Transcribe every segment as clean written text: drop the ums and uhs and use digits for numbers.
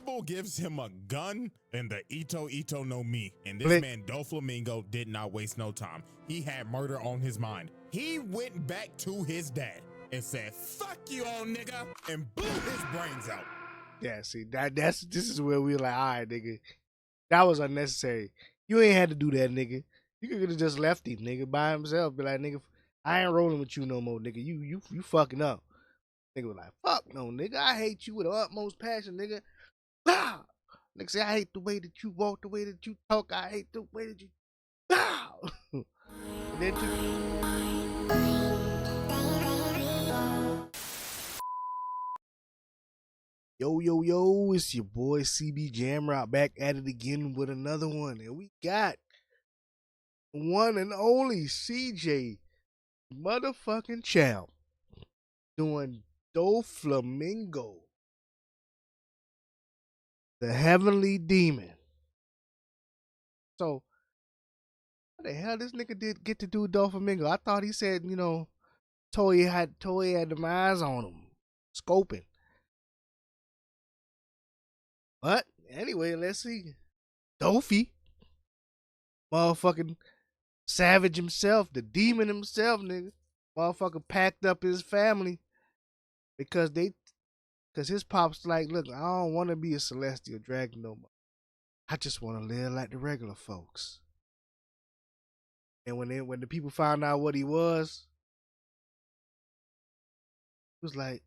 Rebel gives him a gun and the Ito no Mi. And this man, Doflamingo, did not waste no time. He had murder on his mind. He went back to his dad and said, "Fuck you, old nigga," and blew his brains out. Yeah, see, this is where we like, all right, nigga. That was unnecessary. You ain't had to do that, nigga. You could have just left him, nigga, by himself. Be like, nigga, I ain't rolling with you no more, nigga. You fucking up. Nigga was like, fuck no, nigga. I hate you with the utmost passion, nigga. Bow. Nigga say, I hate the way that you walk, the way that you talk. I hate the way that you bow. And then Yo, it's your boy CB Jamrock back at it again with another one. And we got one and only CJ motherfucking Champ doing Doflamingo, the Heavenly Demon. So, what the hell this nigga did get to do Doflamingo? I thought he said, Toei had the eyes on him, scoping. But anyway, let's see. Dofi, motherfucking savage himself, the demon himself, nigga. Motherfucker packed up his family because his pop's like, look, I don't want to be a celestial dragon no more. I just want to live like the regular folks. And when the people found out what he was, it was like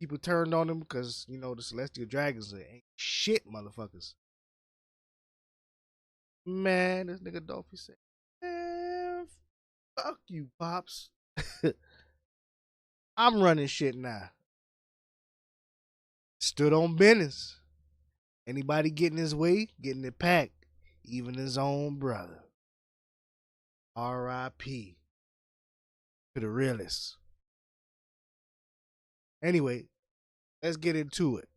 people turned on him because the celestial dragons ain't shit, motherfuckers. Man, this nigga Dolphy said, man, fuck you, pops. I'm running shit now. Stood on business. Anybody getting his way, getting it packed, even his own brother. R.I.P. to the realists. Anyway, let's get into it.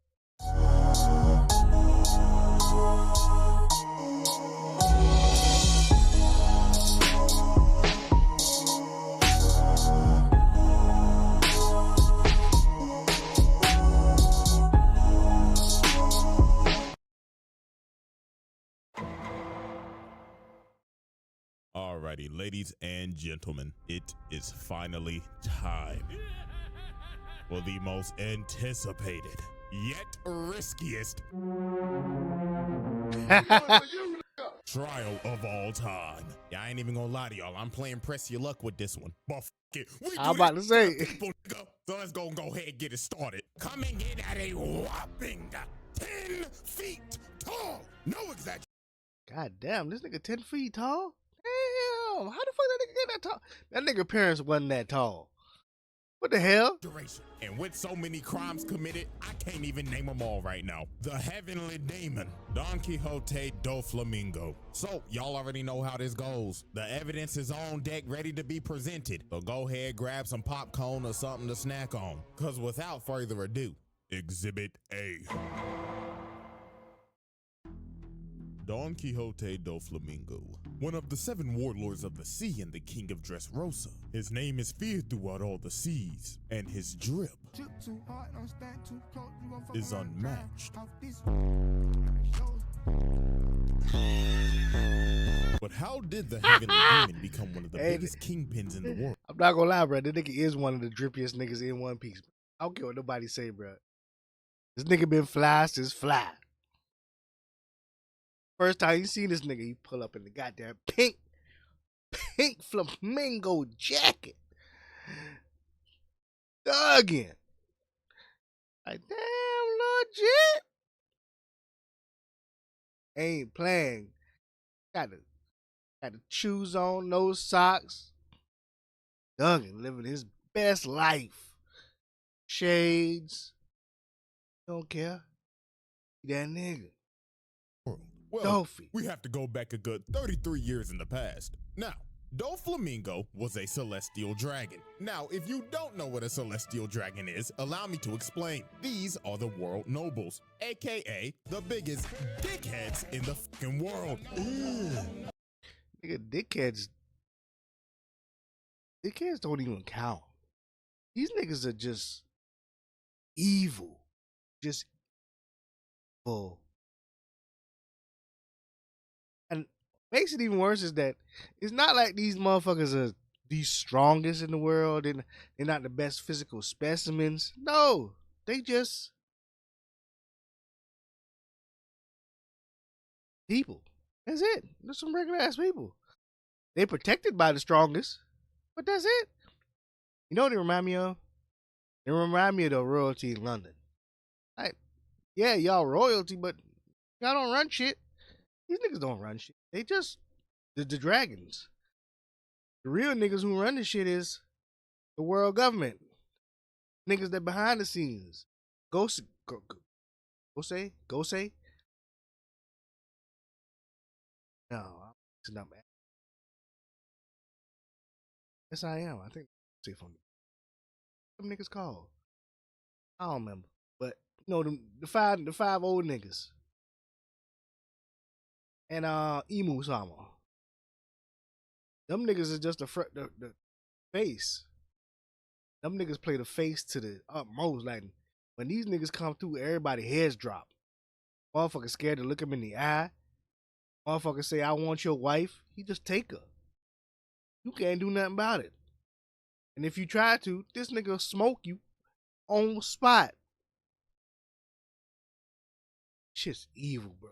Alrighty, ladies and gentlemen, it is finally time for the most anticipated, yet riskiest trial of all time. Yeah, I ain't even gonna lie to y'all. I'm playing press your luck with this one. But f it. I'm about to say. People, so let's go ahead and get it started. Coming in at a whopping 10 feet tall. No exaggeration. God damn, this nigga 10 feet tall? Damn, how the fuck that nigga get that tall? That nigga parents wasn't that tall. What the hell? And with so many crimes committed, I can't even name them all right now. The Heavenly Demon, Don Quixote Doflamingo. So, y'all already know how this goes. The evidence is on deck, ready to be presented. So go ahead, grab some popcorn or something to snack on. Cause without further ado, Exhibit A. Don Quixote Doflamingo, one of the 7 warlords of the sea and the king of Dressrosa. His name is feared throughout all the seas, and his drip is unmatched. But how did the Heavenly Demon become one of the biggest kingpins in the world? I'm not gonna lie, bro. This nigga is one of the drippiest niggas in One Piece. I don't care what nobody say, bro. This nigga been fly since fly. First time you see this nigga, he pull up in the goddamn pink flamingo jacket. Thuggin'. Like, damn, legit. Ain't playing. Got the shoes on, no socks. Thuggin', living his best life. Shades. Don't care. That nigga. Well, we have to go back a good 33 years in the past. Now, Doflamingo was a celestial dragon. Now, if you don't know what a celestial dragon is, allow me to explain. These are the world nobles, aka the biggest dickheads in the fucking world. Nigga, dickheads don't even count. These niggas are just evil. Just evil. And makes it even worse is that it's not like these motherfuckers are the strongest in the world and they're not the best physical specimens. No, they just people. That's it. They're some regular ass people. They protected by the strongest, but that's it. You know what they remind me of? They remind me of the royalty in London. Like, yeah, y'all royalty, but y'all don't run shit. These niggas don't run shit. They just the dragons. The real niggas who run this shit is the world government. Niggas that behind the scenes. Go say. No, I'm mixing up. Yes, I am. I think. See if I'm. What them niggas called? I don't remember. But you know the five old niggas and Emu Sama. Them niggas is just the face. Them niggas play the face to the utmost. Like when these niggas come through, everybody heads drop. Motherfucker scared to look him in the eye. Motherfucker say, "I want your wife." He just take her. You can't do nothing about it. And if you try to, this nigga smoke you on spot. Shit's evil, bro.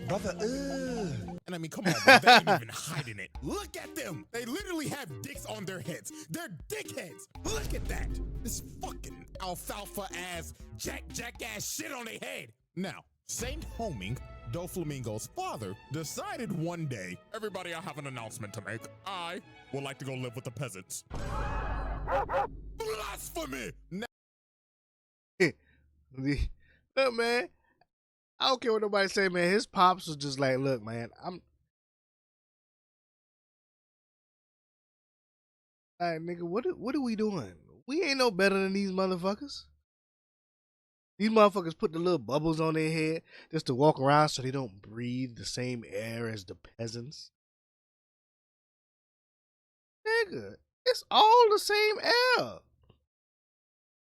Brother, And I mean, come on, bro. They ain't even hiding it. Look at them. They literally have dicks on their heads. They're dickheads. Look at that. This fucking alfalfa ass, jack-ass shit on their head. Now, Saint Homing, Doflamingo's father, decided one day, everybody, I have an announcement to make. I would like to go live with the peasants. Blasphemy! Now, Look, man. I don't care what nobody say, man. His pops was just like, look, man, I'm like, nigga, what are we doing? We ain't no better than these motherfuckers. These motherfuckers put the little bubbles on their head just to walk around so they don't breathe the same air as the peasants. Nigga, it's all the same air.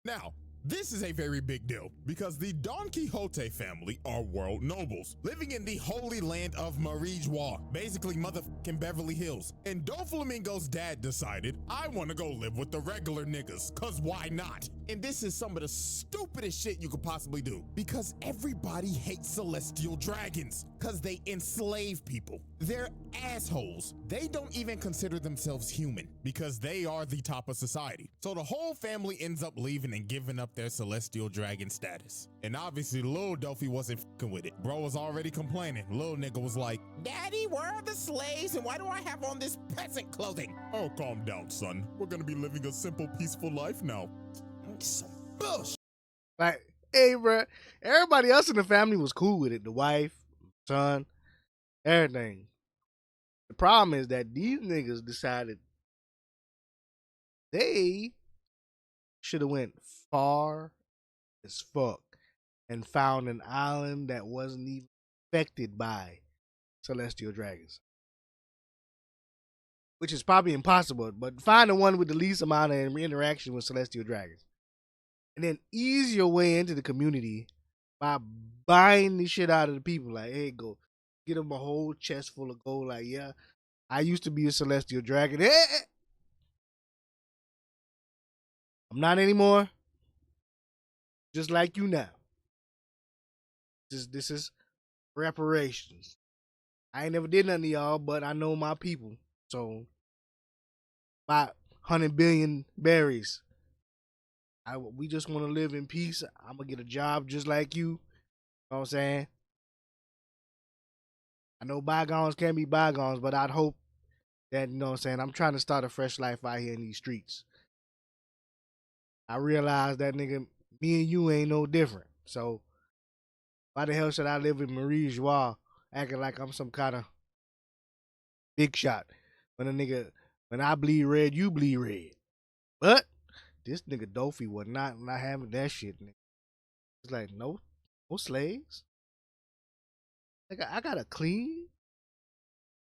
now, this is a very big deal because the Don Quixote family are world nobles living in the holy land of Marijois, basically motherfucking Beverly Hills. And Doflamingo's dad decided, I want to go live with the regular niggas, cause why not? And this is some of the stupidest shit you could possibly do because everybody hates celestial dragons cause they enslave people. They're assholes. They don't even consider themselves human because they are the top of society. So the whole family ends up leaving and giving up their celestial dragon status. And obviously Lil Dofi wasn't fucking with it. Bro was already complaining. Lil nigga was like, Daddy, where are the slaves and why do I have on this peasant clothing? Oh, calm down, son. We're gonna be living a simple, peaceful life now. Some bullshit. Like, hey, bro, everybody else in the family was cool with it. The wife, son, everything. The problem is that these niggas decided they should have went far as fuck and found an island that wasn't even affected by celestial dragons. Which is probably impossible, but find the one with the least amount of interaction with celestial dragons. And then ease your way into the community by buying the shit out of the people. Like, hey, go get them a whole chest full of gold. Like, yeah, I used to be a celestial dragon. I'm not anymore. Just like you now. This is reparations. I ain't never did nothing to y'all, but I know my people. So, about 100 billion berries. We just want to live in peace. I'm going to get a job just like you. You know what I'm saying? I know bygones can't be bygones, but I'd hope that, you know what I'm saying, I'm trying to start a fresh life out here in these streets. I realize that, nigga, me and you ain't no different. So, why the hell should I live in Marie Joie acting like I'm some kind of big shot when I bleed red, you bleed red. But this nigga Dofi was not having that shit, nigga. It's like, no slaves. Like, I gotta clean.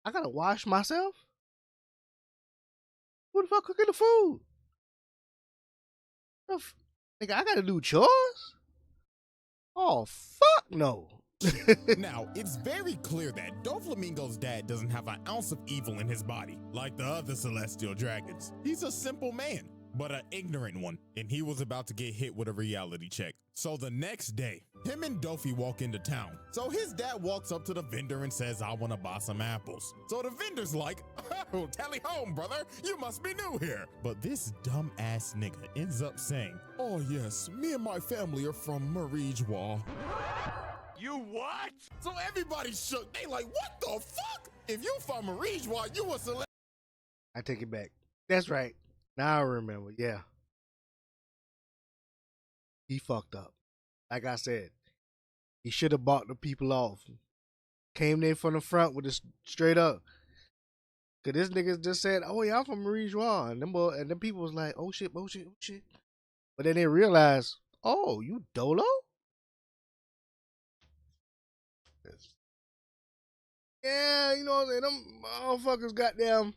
I gotta wash myself. Who the fuck cooking the food? Nigga, I gotta do chores. Oh, fuck no. Now, it's very clear that Doflamingo's dad doesn't have an ounce of evil in his body, like the other celestial dragons. He's a simple man, but an ignorant one, and he was about to get hit with a reality check. So the next day, him and Dofi walk into town. So his dad walks up to the vendor and says, I want to buy some apples. So the vendor's like, oh, tally home, brother, you must be new here. But this dumbass nigga ends up saying, oh yes, me and my family are from Marijwa. You what? So everybody shook. They like, what the fuck? If you from Marijwa, you a celeb. I take it back. That's right. Now I remember. Yeah. He fucked up. Like I said, he should have bought the people off. Came there from the front with it straight up. Cause this nigga just said, oh yeah, I'm from Marijwa. And them people was like, oh shit, oh shit, oh shit. But then they realized, oh, you Dolo? Yeah, you know what I'm saying? Them motherfuckers goddamn.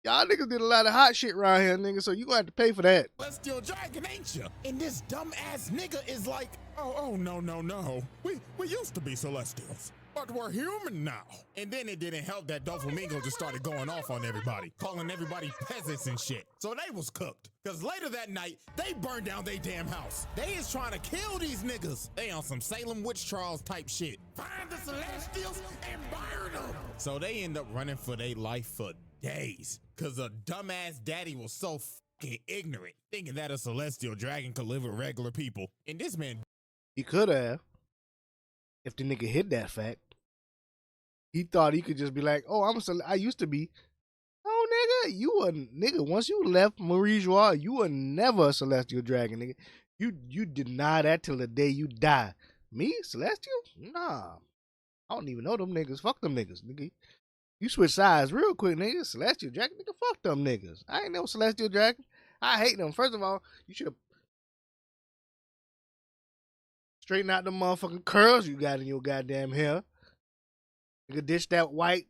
Y'all niggas did a lot of hot shit around here, nigga, so you gonna have to pay for that. Celestial dragon, ain't you? And this dumbass nigga is like, oh, no. We used to be celestials, but we're human now. And then it didn't help that Doflamingo just started going off on everybody, calling everybody peasants and shit. So they was cooked. Cause later that night, they burned down their damn house. They is trying to kill these niggas. They on some Salem witch trials type shit. Find the celestials and burn them. So they end up running for their life for days. Cause a dumbass daddy was so fucking ignorant, thinking that a celestial dragon could live with regular people. And this man, he could have, if the nigga hid that fact. He thought he could just be like, oh, I used to be. Oh, nigga, you a nigga. Once you left Marijwa, you were never a celestial dragon, nigga. You deny that till the day you die. Me, celestial? Nah. I don't even know them niggas. Fuck them niggas, nigga. You switch sides real quick, nigga. Celestial dragon, nigga, fuck them niggas. I ain't no celestial dragon. I hate them. First of all, you should have straightened out the motherfucking curls you got in your goddamn hair. Nigga, ditch that white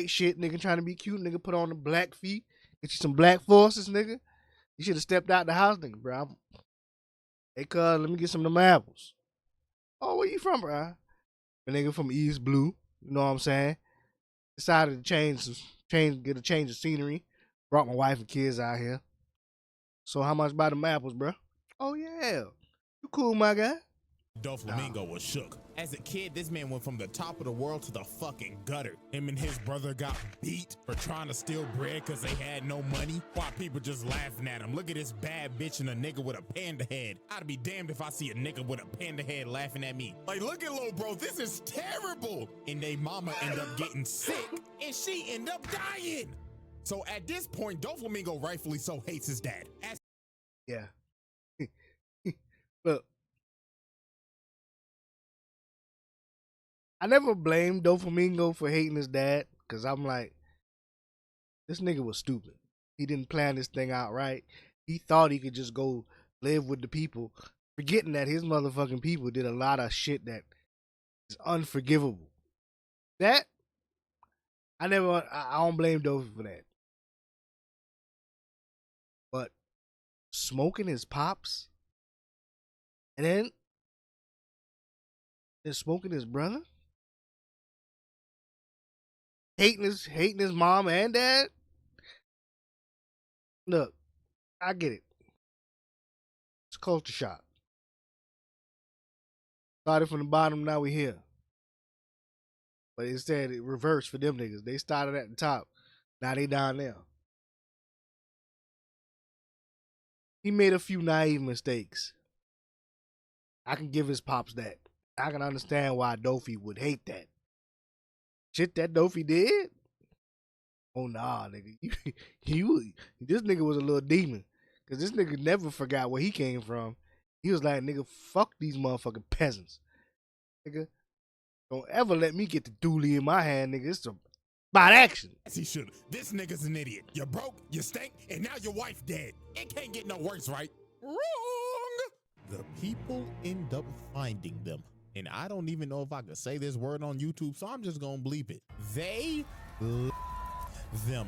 shit, nigga, trying to be cute. Nigga, put on the black feet. Get you some black forces, nigga. You should have stepped out the house, nigga, bro. Hey, cuz, let me get some of them apples. Oh, where you from, bro? A nigga from East Blue. You know what I'm saying? Decided to get a change of scenery. Brought my wife and kids out here. So how much about them apples, bro? Oh, yeah. You cool, my guy? Doflamingo was shook. As a kid, this man went from the top of the world to the fucking gutter. Him and his brother got beat for trying to steal bread because they had no money, while people just laughing at him. Look at this bad bitch and a nigga with a panda head. I'd be damned if I see a nigga with a panda head laughing at me. Like, look at Lil Bro, this is terrible. And they mama end up getting sick, and she end up dying. So at this point, Doflamingo rightfully so hates his dad. Yeah. Look. I never blamed Doflamingo for hating his dad, because I'm like, this nigga was stupid. He didn't plan this thing out right. He thought he could just go live with the people, forgetting that his motherfucking people did a lot of shit that is unforgivable. That, I don't blame Dofi for that. But smoking his pops, and then smoking his brother? Hating his mom and dad. Look, I get it. It's culture shock. Started from the bottom, now we here. But instead, it reversed for them niggas. They started at the top, now they down there. He made a few naive mistakes. I can give his pops that. I can understand why Dofi would hate that. Shit that Dofi did? Oh nah, nigga. This nigga was a little demon. Cause this nigga never forgot where he came from. He was like, nigga, fuck these motherfucking peasants. Nigga, don't ever let me get the dually in my hand, nigga. It's about action. Yes, he should. This nigga's an idiot. You broke, you stink, and now your wife dead. It can't get no worse, right? Wrong! The people end up finding them. And I don't even know if I could say this word on YouTube, so I'm just gonna bleep it. They them.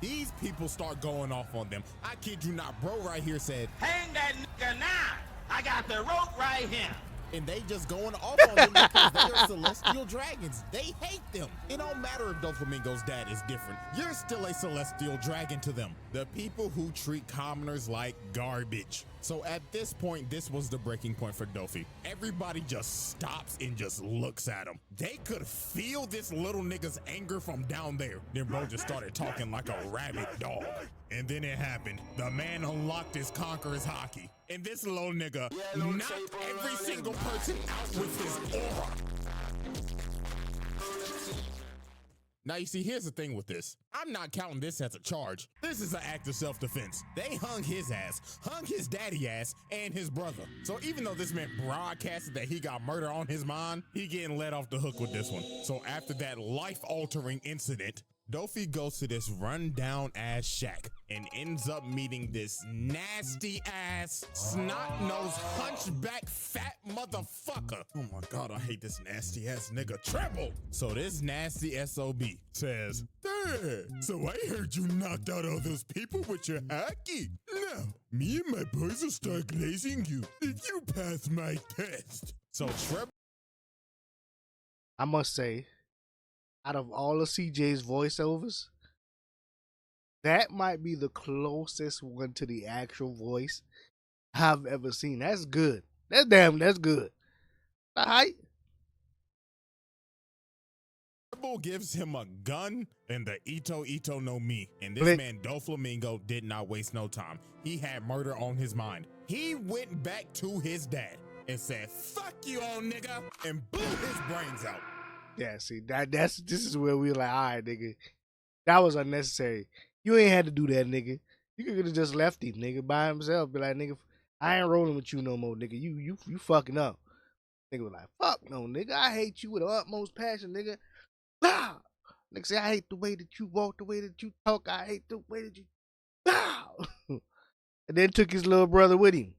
These people start going off on them. I kid you not, bro right here said, hang that nigga now. I got the rope right here. and they just going off on them because they are celestial dragons. They hate them. It don't matter if Doflamingo's dad is different. You're still a celestial dragon to them. The people who treat commoners like garbage. So at this point, this was the breaking point for Dofi. Everybody just stops and just looks at him. They could feel this little nigga's anger from down there. Then bro just started talking like a rabid dog. And then it happened. The man unlocked his conqueror's hockey. And this little nigga knocked every single person out with his aura. Now, you see, here's the thing with this. I'm not counting this as a charge. This is an act of self-defense. They hung his ass, hung his daddy ass, and his brother. So even though this man broadcasted that he got murder on his mind, he getting let off the hook with this one. So after that life-altering incident, Dofi goes to this rundown ass shack and ends up meeting this nasty ass, snot-nosed, hunchback, fat motherfucker. Oh my God, I hate this nasty ass nigga, Treble. So this nasty SOB says, "Hey, so I heard you knocked out all those people with your hockey. Now, me and my boys will start glazing you if you pass my test." So Treble, I must say, out of all of CJ's voiceovers, that might be the closest one to the actual voice I've ever seen. That's good. That's good. All right. Treble gives him a gun and the Ito no Mi. And this Blink. man, Doflamingo, did not waste no time. He had murder on his mind. He went back to his dad and said, "Fuck you, old nigga," and blew his brains out. Yeah, see, this is where we were like, all right, nigga, that was unnecessary. You ain't had to do that, nigga. You could have just left him, nigga, by himself. Be like, nigga, I ain't rolling with you no more, nigga. You fucking up. Nigga was like, fuck no, nigga. I hate you with the utmost passion, nigga. Bah! Nigga say, I hate the way that you walk, the way that you talk. I hate the way that you. Bah! And then took his little brother with him.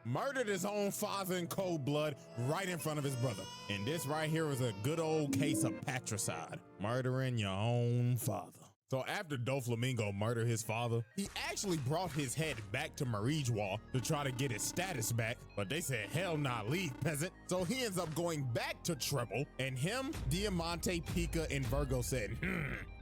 Murdered his own father in cold blood right in front of his brother. And this right here is a good old case of patricide. Murdering your own father. So after Doflamingo murdered his father, he actually brought his head back to Marijois to try to get his status back, but they said, hell nah, leave, peasant. So he ends up going back to Treble, and him, Diamante, Pika, and Virgo said,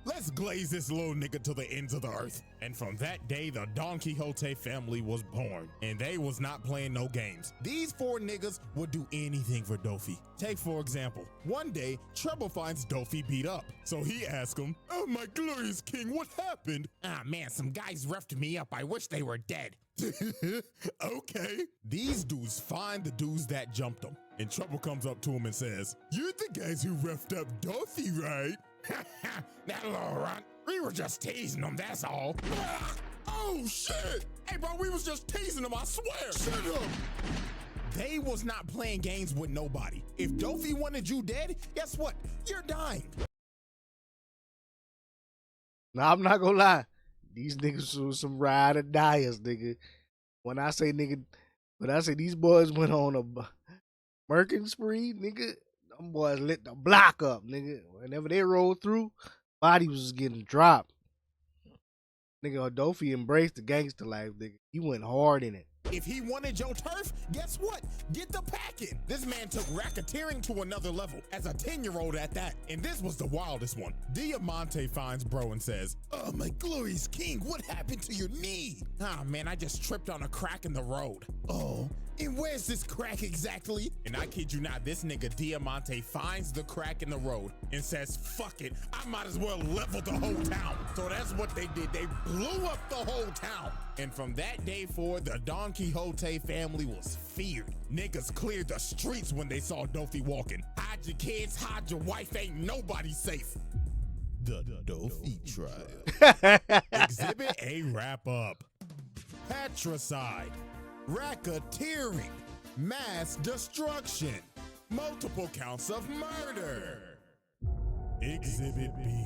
let's glaze this little nigga to the ends of the earth. And from that day, the Don Quixote family was born, and they was not playing no games. These four niggas would do anything for Dofi. Take, for example, one day, Treble finds Dofi beat up. So he asks him, "Oh, my glorious king, what happened?" "Ah, man, some guys roughed me up. I wish they were dead." Okay. These dudes find the dudes that jumped them. And Treble comes up to him and says, "You're the guys who roughed up Dofi, right?" "That little runt. We were just teasing him, that's all." "Oh, shit. Hey, bro, we was just teasing him, I swear." "Shut up." They was not playing games with nobody. If Dofi wanted you dead, guess what? You're dying. Now, I'm not gonna lie. These niggas was some ride or diers, nigga. When I say these boys went on a murking spree, nigga, them boys lit the block up, nigga. Whenever they rolled through, bodies was getting dropped. Nigga, Dofi embraced the gangster life, nigga. He went hard in it. If he wanted your turf, guess what? Get the packing. This man took racketeering to another level, as a 10-year-old at that. And this was the wildest one. Diamante finds bro and says, "Oh, my glorious king, what happened to your knee?" "Ah, man, I just tripped on a crack in the road." "Oh, and where's this crack exactly?" And I kid you not, this nigga Diamante finds the crack in the road and says, "Fuck it, I might as well level the whole town." So that's what they did. They blew up the whole town. And from that day forward, the Don Quixote family was feared. Niggas cleared the streets when they saw Dofi walking. Hide your kids, hide your wife, ain't nobody safe. The Dofi trial. Exhibit A wrap up. Patricide, racketeering, mass destruction, multiple counts of murder. Exhibit B.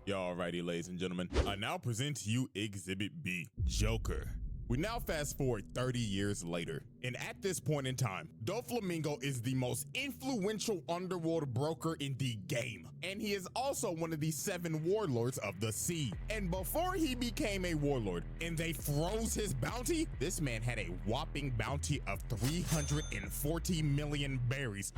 Alrighty, ladies and gentlemen, I now present to you Exhibit B, Joker. We now fast forward 30 years later, And at this point in time, Doflamingo is the most influential underworld broker in the game. And he is also one of the 7 warlords of the sea. And before he became a warlord and they froze his bounty, this man had a whopping bounty of 340 million berries.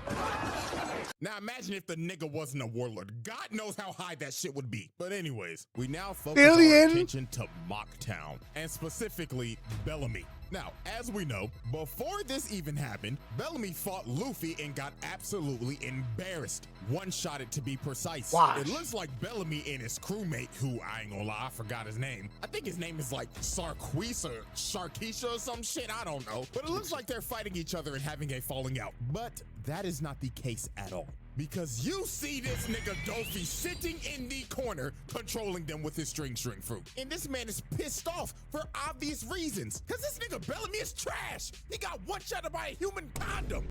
Now imagine if the nigga wasn't a warlord. God knows how high that shit would be. But anyways, we now focus our attention to Mocktown, and specifically Bellamy. Now, as we know, before this even happened, Bellamy fought Luffy and got absolutely embarrassed. One-shotted to be precise. Wash. It looks like Bellamy and his crewmate, who I ain't gonna lie, I forgot his name. I think his name is like Sarquis or Sharkeisha or some shit, I don't know. But it looks like they're fighting each other and having a falling out. But that is not the case at all. Because you see this nigga Dofi sitting in the corner, controlling them with his string fruit. And this man is pissed off for obvious reasons. Cause this nigga Bellamy is trash. He got one-shotted by a human condom.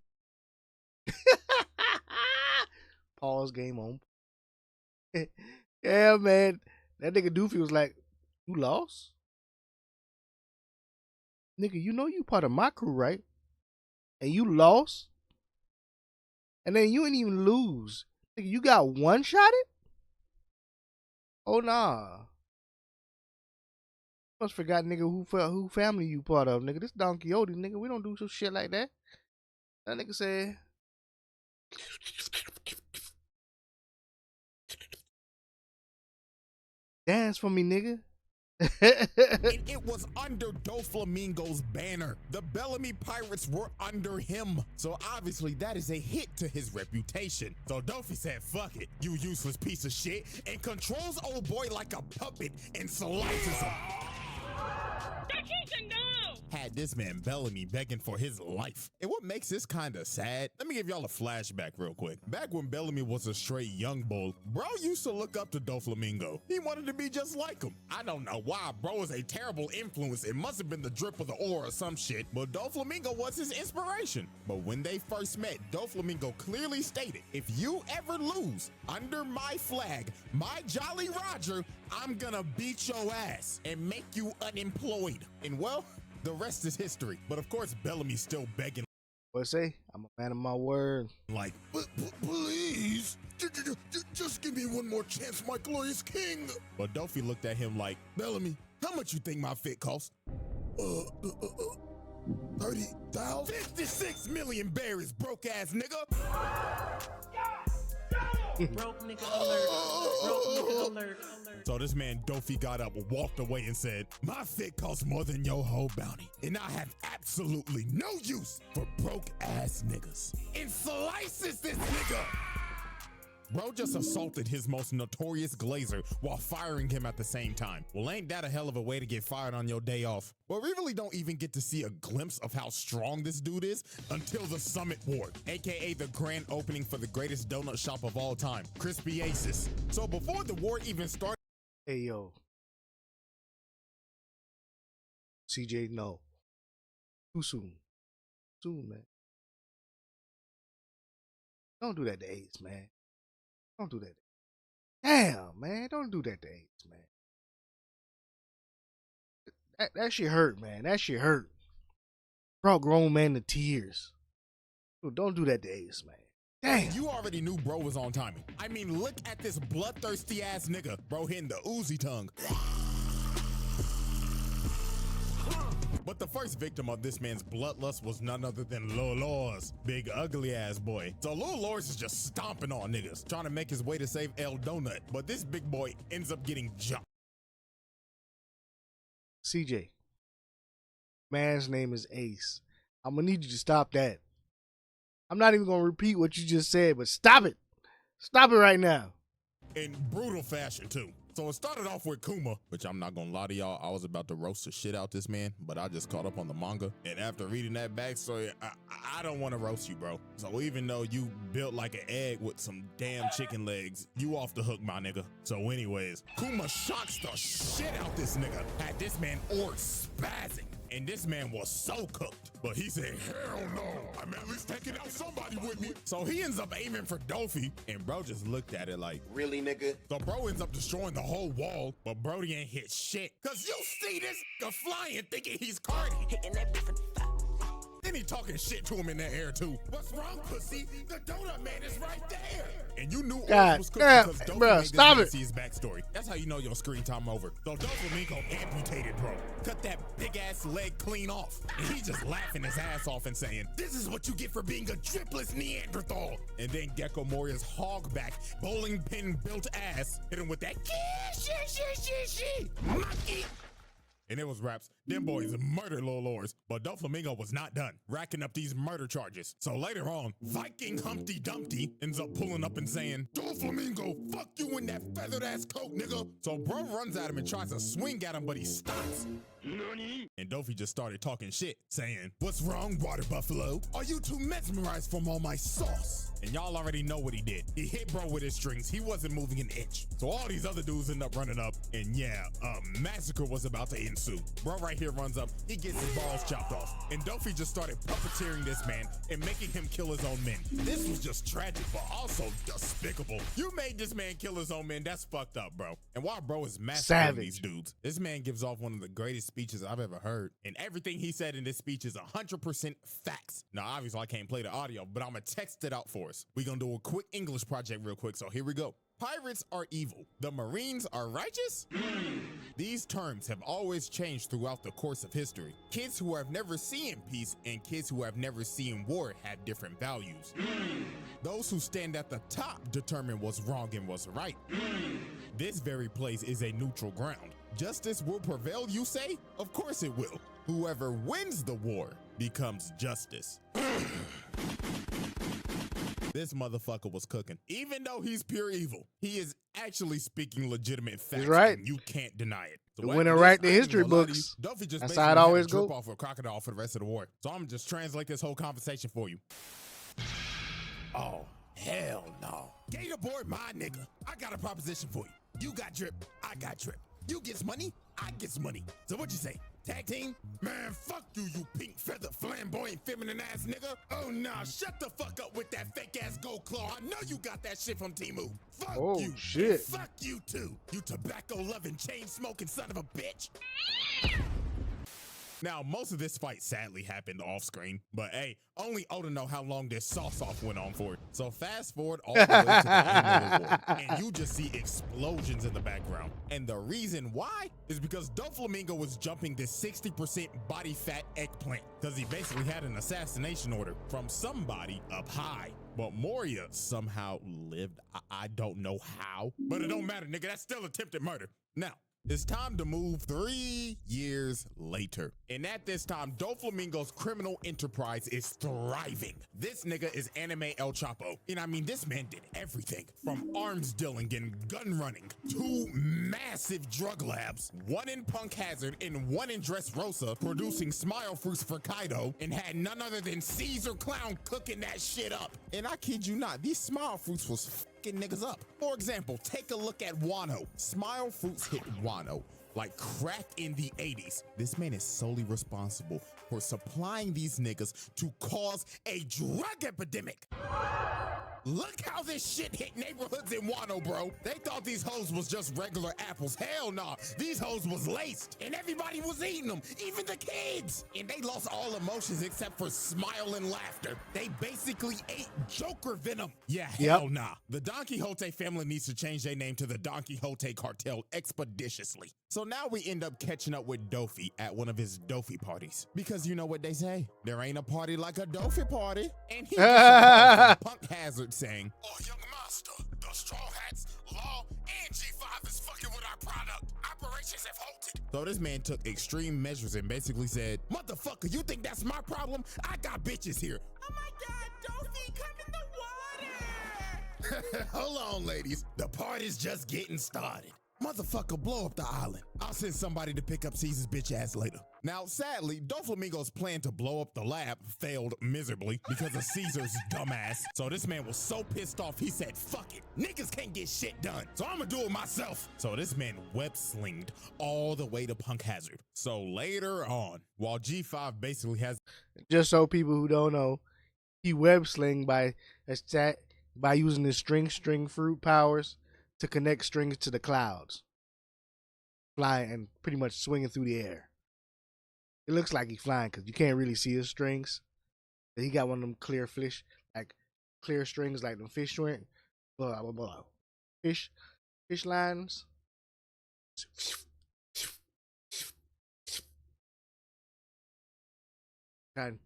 Pause, game on. Yeah, man. That nigga Doofy was like, you lost? Nigga, you know you part of my crew, right? And you lost? And then you ain't even lose. Nigga, you got one-shotted? Oh, nah. Must forgot, nigga, who family you part of, nigga. This Don Quixote, nigga. We don't do some shit like that. That nigga said... Dance for me, nigga. It was under Doflamingo's banner. The Bellamy Pirates were under him. So obviously that is a hit to his reputation. So Dofi said, fuck it, you useless piece of shit, and controls old boy like a puppet and slices him. Had this man Bellamy begging for his life. And what makes this kind of sad, let me give y'all a flashback real quick. Back when Bellamy was a straight young bull, bro used to look up to Doflamingo. He wanted to be just like him. I don't know why, bro is a terrible influence. It must have been the drip of the ore or some shit, but Doflamingo was his inspiration. But when they first met, Doflamingo clearly stated, if you ever lose under my flag, my Jolly Roger, I'm gonna beat your ass and make you unemployed. And well, the rest is history. But of course, Bellamy's still begging. What say? I'm a man of my word. Like, please, just give me one more chance, my glorious king. But Dofi looked at him like, Bellamy, how much you think my fit costs? 30,000? 56 million berries, broke ass nigga. Broke nigga alert. Broke nigga alert. So this man Dofi got up, walked away and said, my fit costs more than your whole bounty. And I have absolutely no use for broke ass niggas. And slices this nigga. Bro just assaulted his most notorious glazer while firing him at the same time. Well, ain't that a hell of a way to get fired on your day off? Well, we really don't even get to see a glimpse of how strong this dude is until the Summit War, aka the grand opening for the greatest donut shop of all time, Crispy Aces. So before the war even started... Hey, yo. CJ, no. Too soon. Soon, man. Don't do that to Ace, man. Don't do that. Damn, man. Don't do that to Ace, man. That shit hurt, man. That shit hurt. Brought grown man to tears. Don't do that to Ace, man. Damn. You already knew bro was on timing. I mean, look at this bloodthirsty ass nigga. Bro hitting the Uzi tongue. But the first victim of this man's bloodlust was none other than Lil Lors, big ugly ass boy. So Lil Lors is just stomping on niggas, trying to make his way to save El Donut. But this big boy ends up getting jumped. CJ, man's name is Ace. I'm gonna need you to stop that. I'm not even gonna repeat what you just said, but stop it. Stop it right now. In brutal fashion too. So it started off with Kuma, which I'm not gonna lie to y'all, I was about to roast the shit out this man, but I just caught up on the manga. And after reading that backstory, I don't want to roast you, bro. So even though you built like an egg with some damn chicken legs, you off the hook, my nigga. So anyways, Kuma shocks the shit out this nigga, had this man spazzing. And this man was so cooked. But he said, hell no, I'm at least taking out somebody with me. So he ends up aiming for Dofi, and bro just looked at it like, really, nigga? So bro ends up destroying the whole wall, but Brody ain't hit shit. Cause you see this nigga flying thinking he's Cardi. Hitting that different. Then Then he talking shit to him in the air too. What's wrong, pussy? The donut man is right there. And you knew God was cooking damn, because Doflamingo bruh, made stop this it. see his backstory. That's how you know your screen time over. So Doflamingo amputated, bro. Cut that big ass leg clean off. And he just laughing his ass off and saying, "This is what you get for being a dripless Neanderthal." And then Gecko Moria's hogback, bowling pin built ass hit him with that monkey. And it was raps. Them boys murdered Lil Lors. But Doflamingo was not done, racking up these murder charges. So later on, Viking Humpty Dumpty ends up pulling up and saying, "Doflamingo, fuck you in that feathered ass coat, nigga." So bro runs at him and tries to swing at him, but he stops. And Dofi just started talking shit, saying, "What's wrong, water buffalo? Are you too mesmerized from all my sauce?" And y'all already know what he did. He hit bro with his strings. He wasn't moving an inch. So all these other dudes end up running up. And yeah, a massacre was about to ensue. Bro right here runs up. He gets his balls chopped off. And Dofi just started puppeteering this man and making him kill his own men. This was just tragic, but also despicable. You made this man kill his own men. That's fucked up, bro. And while bro is massacring these dudes, this man gives off one of the greatest speeches I've ever heard. And everything he said in this speech is 100% facts. Now, obviously, I can't play the audio, but I'm going to text it out for us. We're going to do a quick English project real quick, so here we go. Pirates are evil. The Marines are righteous? These terms have always changed throughout the course of history. Kids who have never seen peace and kids who have never seen war have different values. Those who stand at the top determine what's wrong and what's right. This very place is a neutral ground. Justice will prevail, you say? Of course it will. Whoever wins the war becomes justice. This motherfucker was cooking. Even though he's pure evil, he is actually speaking legitimate facts. He's right. And you can't deny it. So The winner write the history books. Duffy just That's basically how it had always to drip go. off a crocodile for the rest of the war. So I'm gonna just translate this whole conversation for you. Oh, hell no. Gator boy, my nigga. I got a proposition for you. You got drip, I got drip. You gets money, I gets money. So what you say? Tag team? Man, fuck you, you pink feather flamboyant feminine ass nigga. Oh nah, shut the fuck up with that fake ass gold claw. I know you got that shit from Temu. Fuck Oh, you. shit. And fuck you too. You tobacco loving, chain smoking son of a bitch. Now, most of this fight sadly happened off screen, but hey, only Oda know how long this sauce-off went on for. So fast forward all the way to the end of the war, and you just see explosions in the background. And the reason why is because Doflamingo was jumping this 60% body fat eggplant, because he basically had an assassination order from somebody up high. But Moria somehow lived. I don't know how, but it don't matter, nigga. That's still attempted murder. Now, it's time to move 3 years later. And at this time, Doflamingo's criminal enterprise is thriving. This nigga is anime El Chapo. And I mean, this man did everything from arms dealing and gun running to massive drug labs. One in Punk Hazard and one in Dressrosa, producing smile fruits for Kaido, and had none other than Caesar Clown cooking that shit up. And I kid you not, these smile fruits was fucking niggas up. For example, take a look at Wano. Smile fruits hit Wano like crack in the 80s. This man is solely responsible for supplying these niggas to cause a drug epidemic. Look how this shit hit neighborhoods in Wano, bro. They thought these hoes was just regular apples. Hell nah. These hoes was laced, and everybody was eating them, even the kids. And they lost all emotions except for smile and laughter. They basically ate Joker venom. Yeah, hell nah. The Don Quixote family needs to change their name to the Don Quixote cartel expeditiously. So now we end up catching up with Dofi at one of his Dofi parties. Because you know what they say, there ain't a party like a Dofi party. And he gets a call from Punk Hazard saying, "Oh, young master, the Straw Hats, Law, and G5 is fucking with our product. Operations have halted." So this man took extreme measures and basically said, "Motherfucker, you think that's my problem? I got bitches here." Oh my God, Dofi, come in the water. Hold on, ladies. The party's just getting started. Motherfucker, blow up the island. I'll send somebody to pick up Caesar's bitch ass later. Now, sadly, Doflamingo's plan to blow up the lab failed miserably because of Caesar's dumbass. So this man was so pissed off, he said, "Fuck it. Niggas can't get shit done. So I'm gonna do it myself." So this man web-slinged all the way to Punk Hazard. So later on, while G5 basically has... Just so people who don't know, he web sling by using his string fruit powers to connect strings to the clouds, flying and pretty much swinging through the air. It looks like he's flying because you can't really see his strings, He got one of them clear fish, like clear strings, like them fish string, blah blah blah, fish lines. And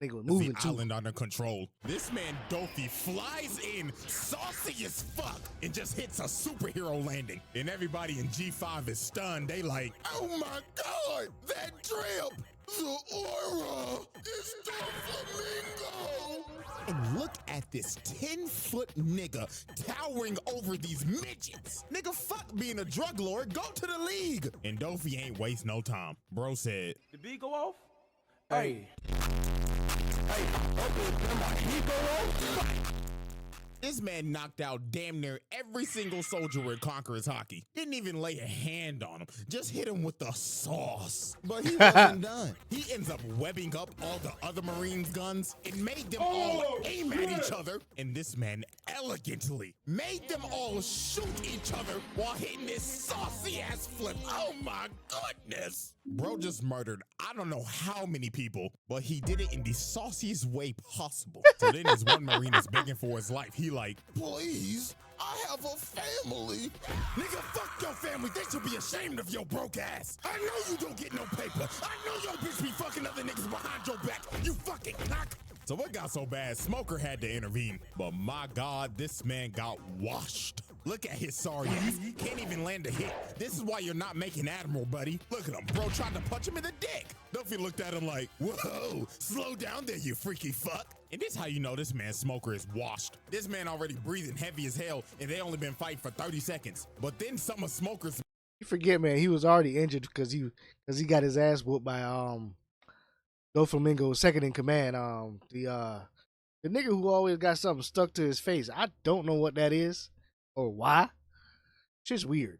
nigga was moving the too. island under control. This man Dofi flies in, saucy as fuck, and just hits a superhero landing. And everybody in G5 is stunned. They like, oh my god, that drip, the aura, is Doflamingo. And look at this 10-foot nigga towering over these midgets. Nigga, fuck being a drug lord, go to the league. And Dofi ain't waste no time. Bro said, The beat go off? Hey. this man knocked out damn near every single soldier with Conqueror's hockey. Didn't even lay a hand on him, just hit him with the sauce. But he wasn't done. He ends up webbing up all the other Marines' guns and made them all aim at each other. And this man elegantly made them all shoot each other while hitting this saucy ass flip. Oh my goodness. Bro just murdered I don't know how many people, but he did it in the sauciest way possible. So then as one Marine is begging for his life, he like, please, I have a family. Nigga, fuck your family. They should be ashamed of your broke ass. I know you don't get no paper. I know your bitch be fucking other niggas behind your back. You fucking cock. So what got so bad, Smoker had to intervene. But my God, this man got washed. Look at his sorry ass. Can't even land a hit. This is why you're not making Admiral, buddy. Look at him. Bro tried to punch him in the dick. Duffy looked at him like, whoa, slow down there, you freaky fuck. And this how you know this man Smoker is washed. This man already breathing heavy as hell, and they only been fighting for 30 seconds. But then some of Smoker's... You forget, man, he was already injured because he got his ass whooped by Doflamingo, second in command. The nigga who always got something stuck to his face. I don't know what that is or why. It's just weird.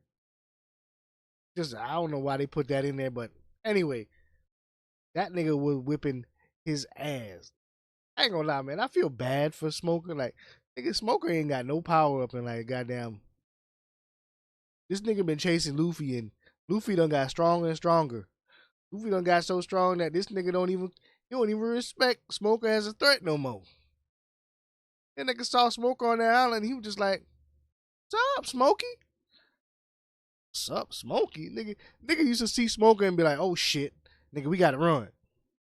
Just I don't know why they put that in there, but anyway, that nigga was whipping his ass. I ain't gonna lie, man. I feel bad for Smoker. Like, nigga, Smoker ain't got no power up and like goddamn. This nigga been chasing Luffy and Luffy done got stronger and stronger. Luffy done got so strong that this nigga don't even respect Smoker as a threat no more. That nigga saw Smoker on that island, he was just like, "What's up, Smokey? What's up, Smokey?" Nigga used to see Smoker and be like, "Oh shit, nigga, we gotta run."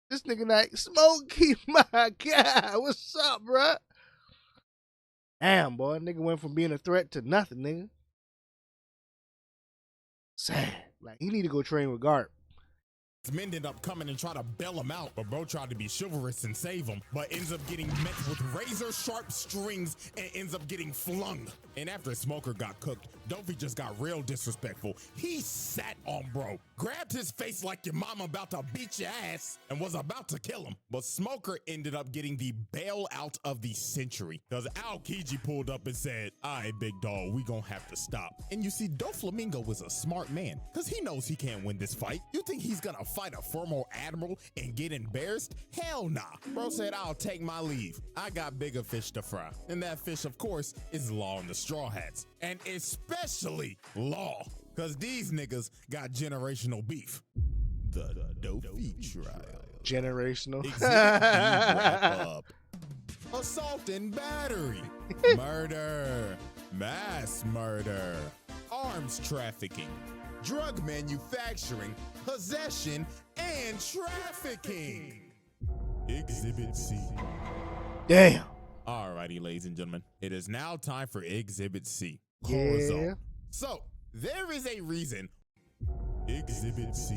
This nigga like, "Smokey, my God, what's up, bruh?" Damn, boy, nigga went from being a threat to nothing, nigga. Sad. Like, he need to go train with Garp. Men ended up coming and try to bail him out, but bro tried to be chivalrous and save him, but ends up getting met with razor sharp strings and ends up getting flung. And after Smoker got cooked, Dofi just got real disrespectful. He sat on bro, grabbed his face like your mama about to beat your ass, and was about to kill him. But Smoker ended up getting the bailout of the century, because Aokiji pulled up and said, "All right, big dog, we gonna have to stop." And you see, Doflamingo was a smart man, because he knows he can't win this fight. You think he's gonna fight a former admiral and get embarrassed? Hell nah. Bro said, "I'll take my leave. I got bigger fish to fry." And that fish, of course, is Law and the Straw Hats. And especially Law, because these niggas got generational beef. The Dofi trial. Generational. Exhibit B wrap up. Assault and battery. Murder. Mass murder. Arms trafficking. Drug manufacturing. Possession and trafficking. Exhibit C. Damn. Alrighty, ladies and gentlemen, it is now time for Exhibit C. Yeah. Corazon. So, there is a reason. Exhibit C.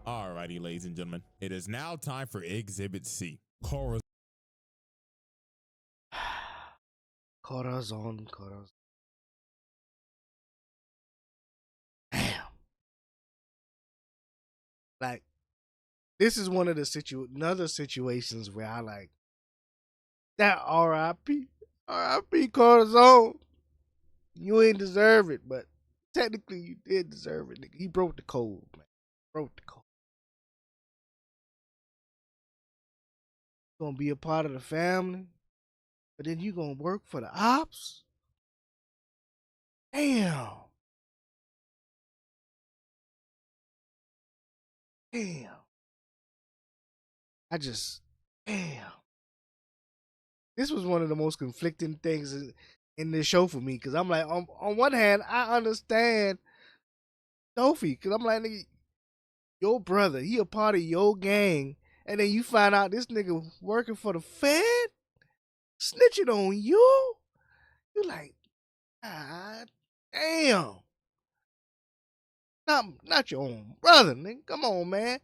Alrighty, ladies and gentlemen, it is now time for Exhibit C. Corazon. Corazon. Damn. Like, this is one of the another situations where I like that R.I.P. Corazon. You ain't deserve it, but technically you did deserve it, nigga. He broke the code, man. Broke the code. Gonna be a part of the family, but then you gonna work for the ops? Damn. damn. Damn. This was one of the most conflicting things in this show for me, because I'm like, on one hand, I understand Sophie, because I'm like, nigga, your brother, he a part of your gang, and then you find out this nigga working for the Fed, snitching on you. You like, God damn. Not your own brother, nigga. Come on, man.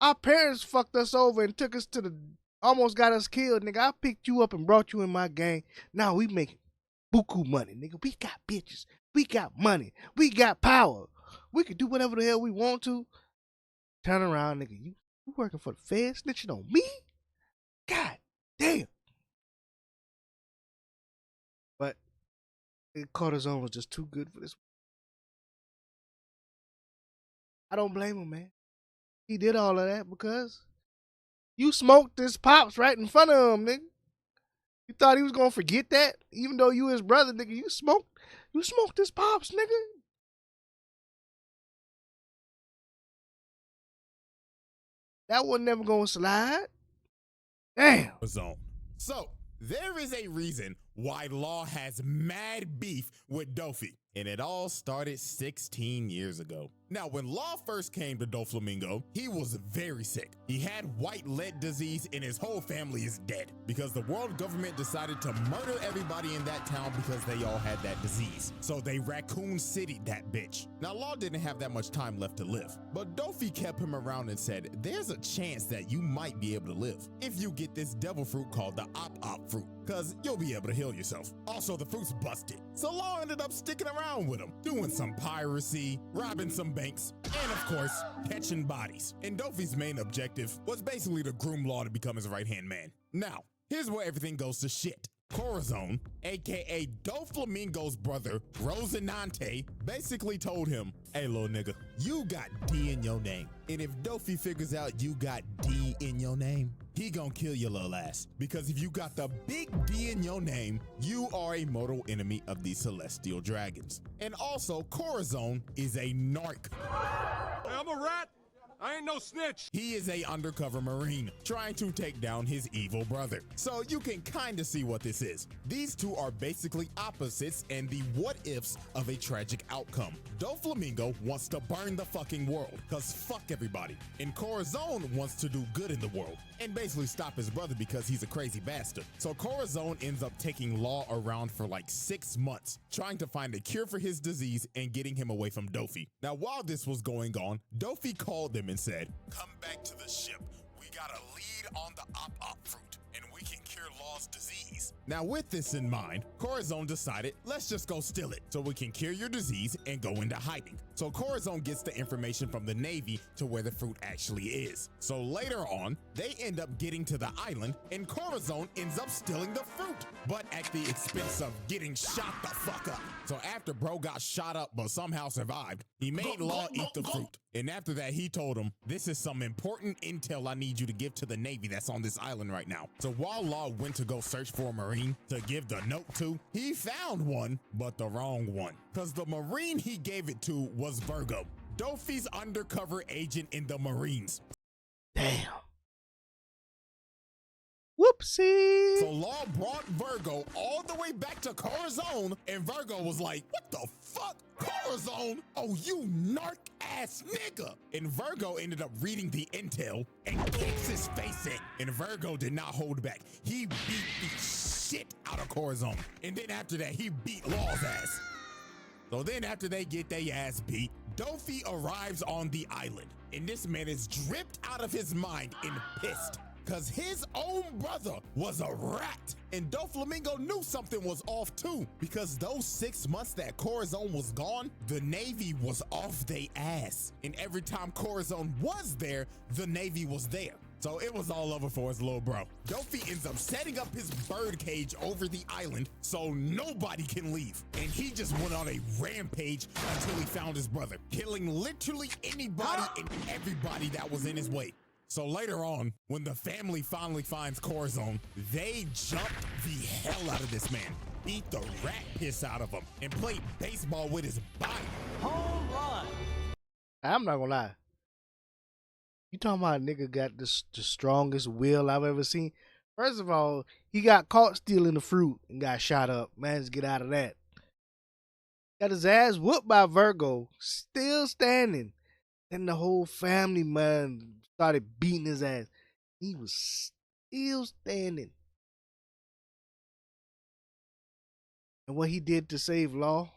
Our parents fucked us over and took us to the, almost got us killed, nigga. I picked you up and brought you in my gang. Now we making buku money, nigga. We got bitches. We got money. We got power. We can do whatever the hell we want to. Turn around, nigga. You working for the Fed, snitching on me? God damn. But cortisone was just too good for this. I don't blame him, man. He did all of that because you smoked this pops right in front of him, nigga. You thought he was gonna forget that? Even though you his brother, nigga, you smoked this pops, nigga. That one never gonna slide. Damn. So, there is a reason why Law has mad beef with Dofi, and it all started 16 years ago. Now, when Law first came to Doflamingo, he was very sick. He had white lead disease and his whole family is dead because the world government decided to murder everybody in that town because they all had that disease. So they Raccoon City that bitch. Now, Law didn't have that much time left to live, but Dofi kept him around and said, there's a chance that you might be able to live if you get this devil fruit called the Op fruit, because you'll be able to heal yourself. Also, the fruit's busted. So Law ended up sticking around with him, doing some piracy, robbing some banks, and of course, catching bodies. And Dofi's main objective was basically to groom Law to become his right-hand man. Now, here's where everything goes to shit. Corazon, aka Doflamingo's brother, Rosinante, basically told him, hey, little nigga, you got D in your name. And if Dofi figures out you got D in your name, he gonna kill your little ass. Because if you got the big D in your name, you are a mortal enemy of the celestial dragons. And also, Corazon is a narc. Hey, I'm a rat. I ain't no snitch. He is a undercover Marine trying to take down his evil brother. So you can kind of see what this is. These two are basically opposites and the what ifs of a tragic outcome. Doflamingo wants to burn the fucking world because fuck everybody. And Corazon wants to do good in the world and basically stop his brother because he's a crazy bastard. So Corazon ends up taking Law around for like 6 months, trying to find a cure for his disease and getting him away from Dofi. Now, while this was going on, Dofi called them and said, come back to the ship. We got a lead on the Op fruit and we can cure Law's disease. Now, with this in mind, Corazon decided, let's just go steal it so we can cure your disease and go into hiding. So Corazon gets the information from the Navy to where the fruit actually is. So later on, they end up getting to the island and Corazon ends up stealing the fruit, but at the expense of getting shot the fuck up. So after bro got shot up but somehow survived, he made Law eat the fruit. And after that, he told him, this is some important intel I need you to give to the Navy that's on this island right now. So while Law went to go search for a Marine to give the note to, he found one, but the wrong one. Because the Marine he gave it to was Virgo, Dofi's undercover agent in the Marines. Damn. Whoopsie. So Law brought Virgo all the way back to Corazon, and Virgo was like, what the fuck? Corazon? Oh, you narc ass nigga. And Virgo ended up reading the intel and kicks his face in. And Virgo did not hold back. He beat the shit out of Corazon. And then after that, he beat Law's ass. So then after they get their ass beat, Dofi arrives on the island. And this man is dripped out of his mind and pissed, because his own brother was a rat. And Doflamingo knew something was off too, because those 6 months that Corazon was gone, the Navy was off they ass. And every time Corazon was there, the Navy was there. So it was all over for his little bro. Dofi ends up setting up his bird cage over the island so nobody can leave. And he just went on a rampage until he found his brother, killing literally anybody and everybody that was in his way. So later on, when the family finally finds Corazon, they jumped the hell out of this man, beat the rat piss out of him, and played baseball with his body. Home run. I'm not gonna lie. You talking about a nigga got the strongest will I've ever seen? First of all, he got caught stealing the fruit and got shot up. Managed to get out of that. Got his ass whooped by Virgo, still standing. Then the whole family, man, started beating his ass. He was still standing. And what he did to save Law.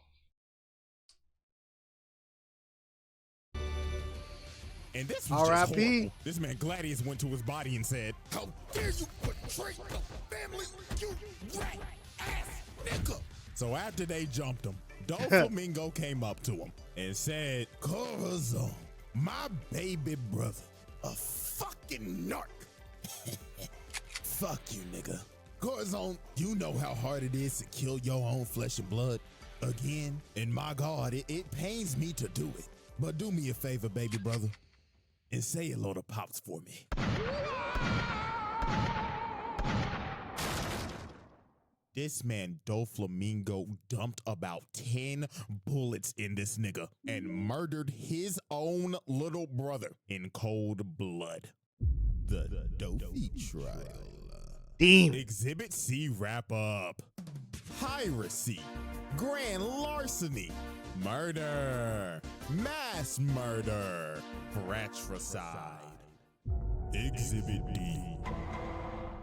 And this was just R.I.P. horrible. This man Gladius went to his body and said, "How dare you betray the family, you rat ass nigga." So after they jumped him, Doflamingo came up to him and said, "Corazon, my baby brother, a fucking narc." Fuck you, nigga. Corazon, you know how hard it is to kill your own flesh and blood. Again, and my God, it pains me to do it. But do me a favor, baby brother, and say hello to Pops for me. This man Doflamingo dumped about 10 bullets in this nigga and murdered his own little brother in cold blood. The Dofi trial. Damn. Exhibit C wrap up. Piracy, grand larceny, murder, mass murder, fratricide. Exhibit D.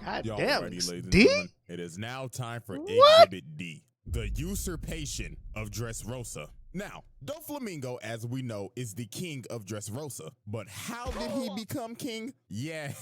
God Y'all damn. ready, ladies and D? gentlemen? It is now time for What? Exhibit D, the usurpation of Dressrosa. Now, Doflamingo, as we know, is the king of Dressrosa. But how did he become king? Yeah,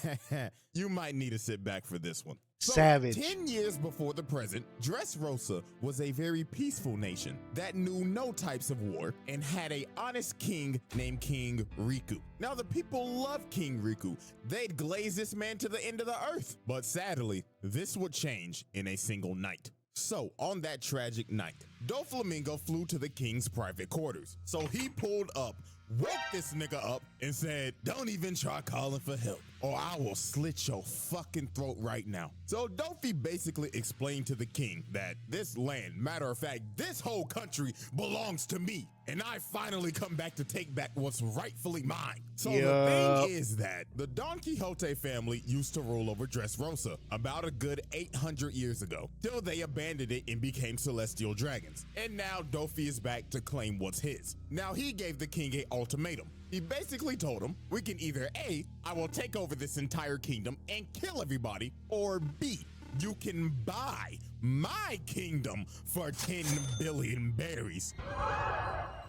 you might need to sit back for this one. So, Savage. 10 years before the present, Dressrosa was a very peaceful nation that knew no types of war and had a honest king named King Riku. Now, the people loved King Riku. They'd glaze this man to the end of the earth. But sadly, this would change in a single night. So, on that tragic night, Doflamingo flew to the king's private quarters. So he pulled up, woke this nigga up, and said, "Don't even try calling for help, or I will slit your fucking throat right now." So Dofi basically explained to the king that this land, matter of fact, this whole country belongs to me, and I finally come back to take back what's rightfully mine. So the thing is that the Don Quixote family used to rule over Dressrosa about a good 800 years ago, till they abandoned it and became celestial dragons. And now Dofi is back to claim what's his. Now he gave the king an ultimatum. He basically told him, we can either A, I will take over this entire kingdom and kill everybody, or B, you can buy my kingdom for 10 billion berries.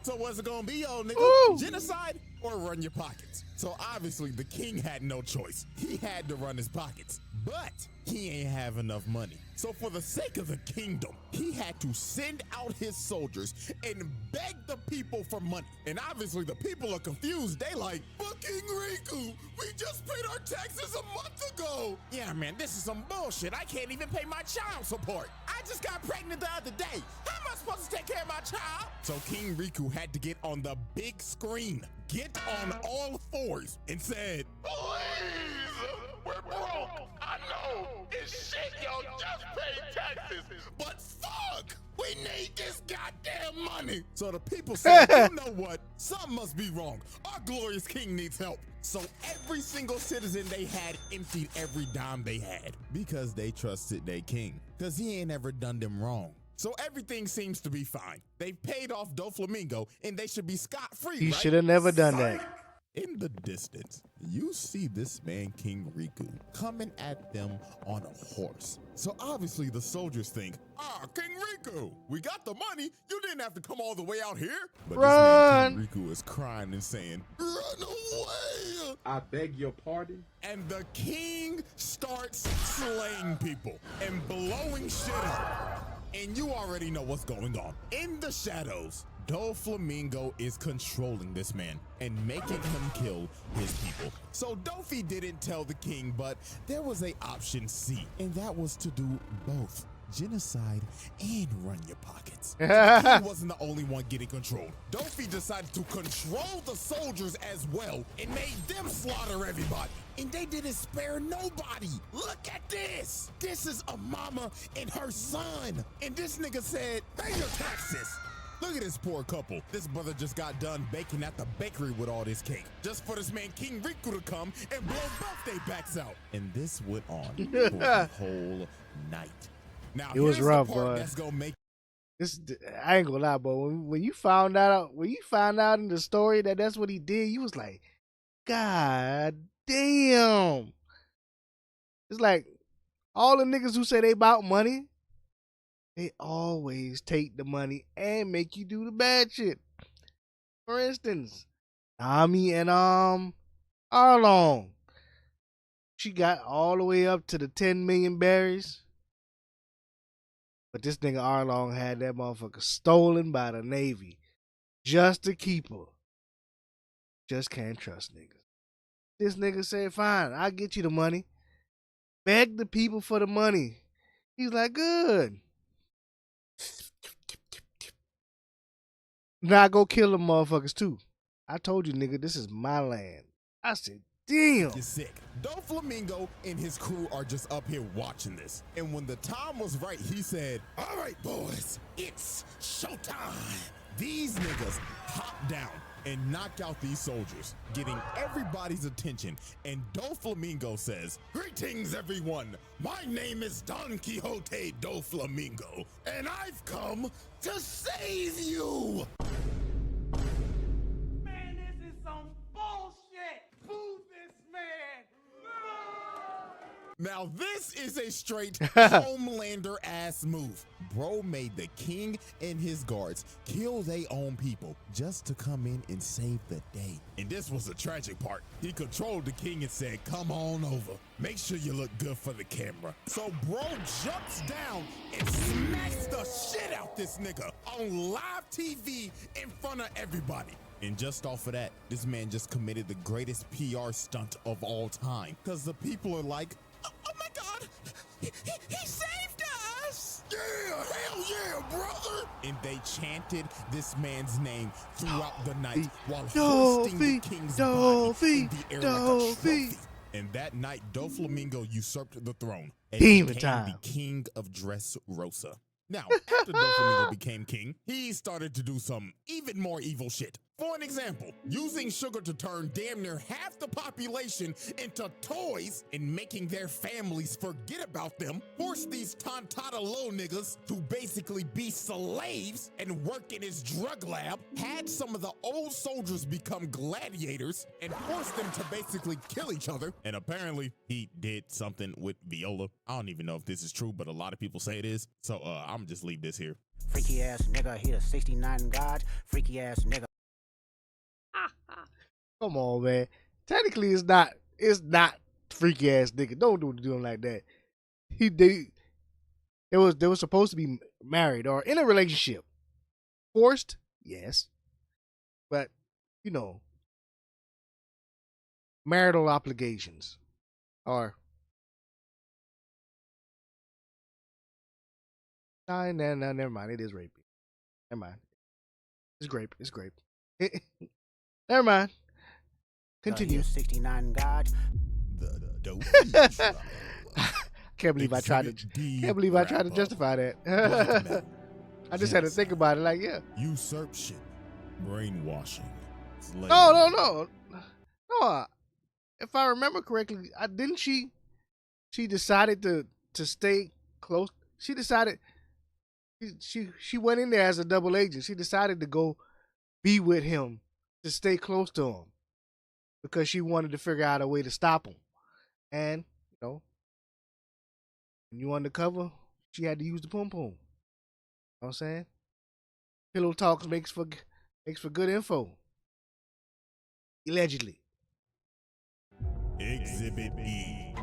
So what's it gonna be, old nigga? Ooh. Genocide or run your pockets? So obviously the king had no choice. He had to run his pockets, but he ain't have enough money. So for the sake of the kingdom, he had to send out his soldiers and beg the people for money. And obviously the people are confused. They like, "But King Riku, we just paid our taxes a month ago." "Yeah, man, this is some bullshit. I can't even pay my child support. I just got pregnant the other day. How am I supposed to take care of my child?" So King Riku had to get on the big screen, get on all fours, and said, "Please, we're broke. I know it's shit, yo, just pay taxes. But fuck, we need this goddamn money." So the people said, "You know what? Something must be wrong. Our glorious king needs help." So every single citizen they had emptied every dime they had because they trusted their king, because he ain't ever done them wrong. So everything seems to be fine. They've paid off Doflamingo and they should be scot-free, He right? should have never done that. In the distance, you see this man, King Riku, coming at them on a horse. So obviously the soldiers think, King Riku, we got the money. You didn't have to come all the way out here. But Run. this man, King Riku, is crying and saying, "Run away." I beg your pardon? And the king starts slaying people and blowing shit up. And you already know what's going on. In the shadows, Doflamingo is controlling this man and making him kill his people. So Dofi didn't tell the king, but there was a option C, and that was to do both. Genocide and run your pockets. He wasn't the only one getting controlled. Dofi decided to control the soldiers as well and made them slaughter everybody. And they didn't spare nobody. Look at this. This is a mama and her son. And this nigga said, "Pay your taxes." Look at this poor couple. This brother just got done baking at the bakery with all this cake, just for this man King Riku to come and blow both their backs out. And this went on for the whole night. Now, It was here's rough, the part boy. that's gonna make This, I ain't gonna lie, but when you found out in the story that that's what he did, you was like, God damn. It's like all the niggas who say they about money, they always take the money and make you do the bad shit. For instance, Nami and Arlong. She got all the way up to the 10 million berries. But this nigga Arlong had that motherfucker stolen by the Navy just to keep her. Just can't trust niggas. This nigga said, fine, I'll get you the money. Beg the people for the money. He's like, good. Now I go kill them motherfuckers too. I told you, nigga, this is my land. I said, damn. is sick. Doflamingo and his crew are just up here watching this. And when the time was right, he said, all right, boys, it's showtime. These niggas hop down and knock out these soldiers, getting everybody's attention. And Doflamingo says, greetings, everyone. My name is Don Quixote Doflamingo, and I've come to save you. Man, this is some bullshit. Boo this man. Now this is a straight Homelander ass move. Bro made the king and his guards kill their own people just to come in and save the day. And this was the tragic part. He controlled the king and said, come on over. Make sure you look good for the camera. So bro jumps down and smacks the shit out this nigga on live TV in front of everybody. And just off of that, this man just committed the greatest PR stunt of all time. Cause the people are like, oh my God, he saved us! Yeah, hell yeah, brother! And they chanted this man's name throughout the night while hoisting the king's body in the air like a trophy. And that night, Doflamingo usurped the throne and Demon became time. the king of Dressrosa. Now, after Doflamingo became king, he started to do some even more evil shit. For an example, using sugar to turn damn near half the population into toys and making their families forget about them, forced these Tontata low niggas to basically be slaves and work in his drug lab, had some of the old soldiers become gladiators, and forced them to basically kill each other. And apparently, he did something with Viola. I don't even know if this is true, but a lot of people say it is. So I'm just leave this here. Freaky ass nigga, he the 69 God. Freaky ass nigga. Come on, man. Technically, it's not freaky ass nigga. Don't do him like that. They were supposed to be married or in a relationship. Forced, yes, but you know, marital obligations are. No, never mind. It is rape. Never mind. It's grape. It's grape. Never mind. Continue. 69 God. The dope. Can't believe I tried to justify that. I just had to think about it. Like, yeah. Usurpation, brainwashing, slavery. No. If I remember correctly, didn't she decided to stay close. She decided she went in there as a double agent. She decided to go be with him, to stay close to him, because she wanted to figure out a way to stop him. And, you know, when you undercover, she had to use the pom pom. You know what I'm saying? Pillow talks makes for good info. Allegedly. Exhibit E.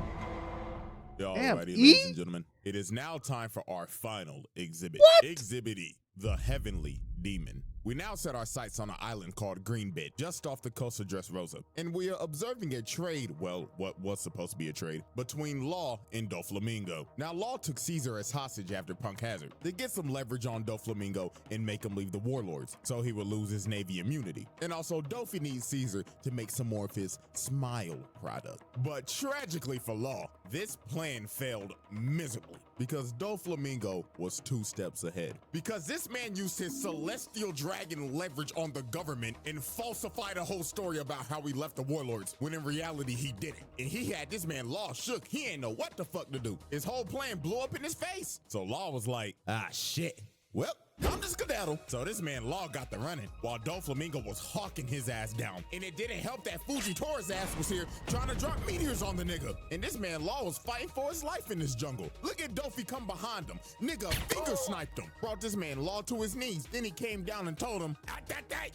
Damn, Alrighty, E? ladies and gentlemen, it is now time for our final exhibit. What? Exhibit E, the Heavenly Demon. We now set our sights on an island called Greenbed, just off the coast of Dressrosa, and we are observing a trade, well, what was supposed to be a trade, between Law and Doflamingo. Now, Law took Caesar as hostage after Punk Hazard to get some leverage on Doflamingo and make him leave the warlords, so he would lose his Navy immunity. And also, Dofi needs Caesar to make some more of his smile product. But tragically for Law, this plan failed miserably because Doflamingo was 2 steps ahead. Because this This man used his celestial dragon leverage on the government and falsified a whole story about how he left the warlords, when in reality he didn't. And he had this man Law shook. He ain't know what the fuck to do. His whole plan blew up in his face. So Law was like, ah, shit. Well, I'm just skedaddle. So this man Law got the running while Doflamingo was hawking his ass down. And it didn't help that Fuji Taurus ass was here trying to drop meteors on the nigga. And this man Law was fighting for his life in this jungle. Look at Dofi come behind him. Nigga finger sniped him. Brought this man Law to his knees. Then he came down and told him,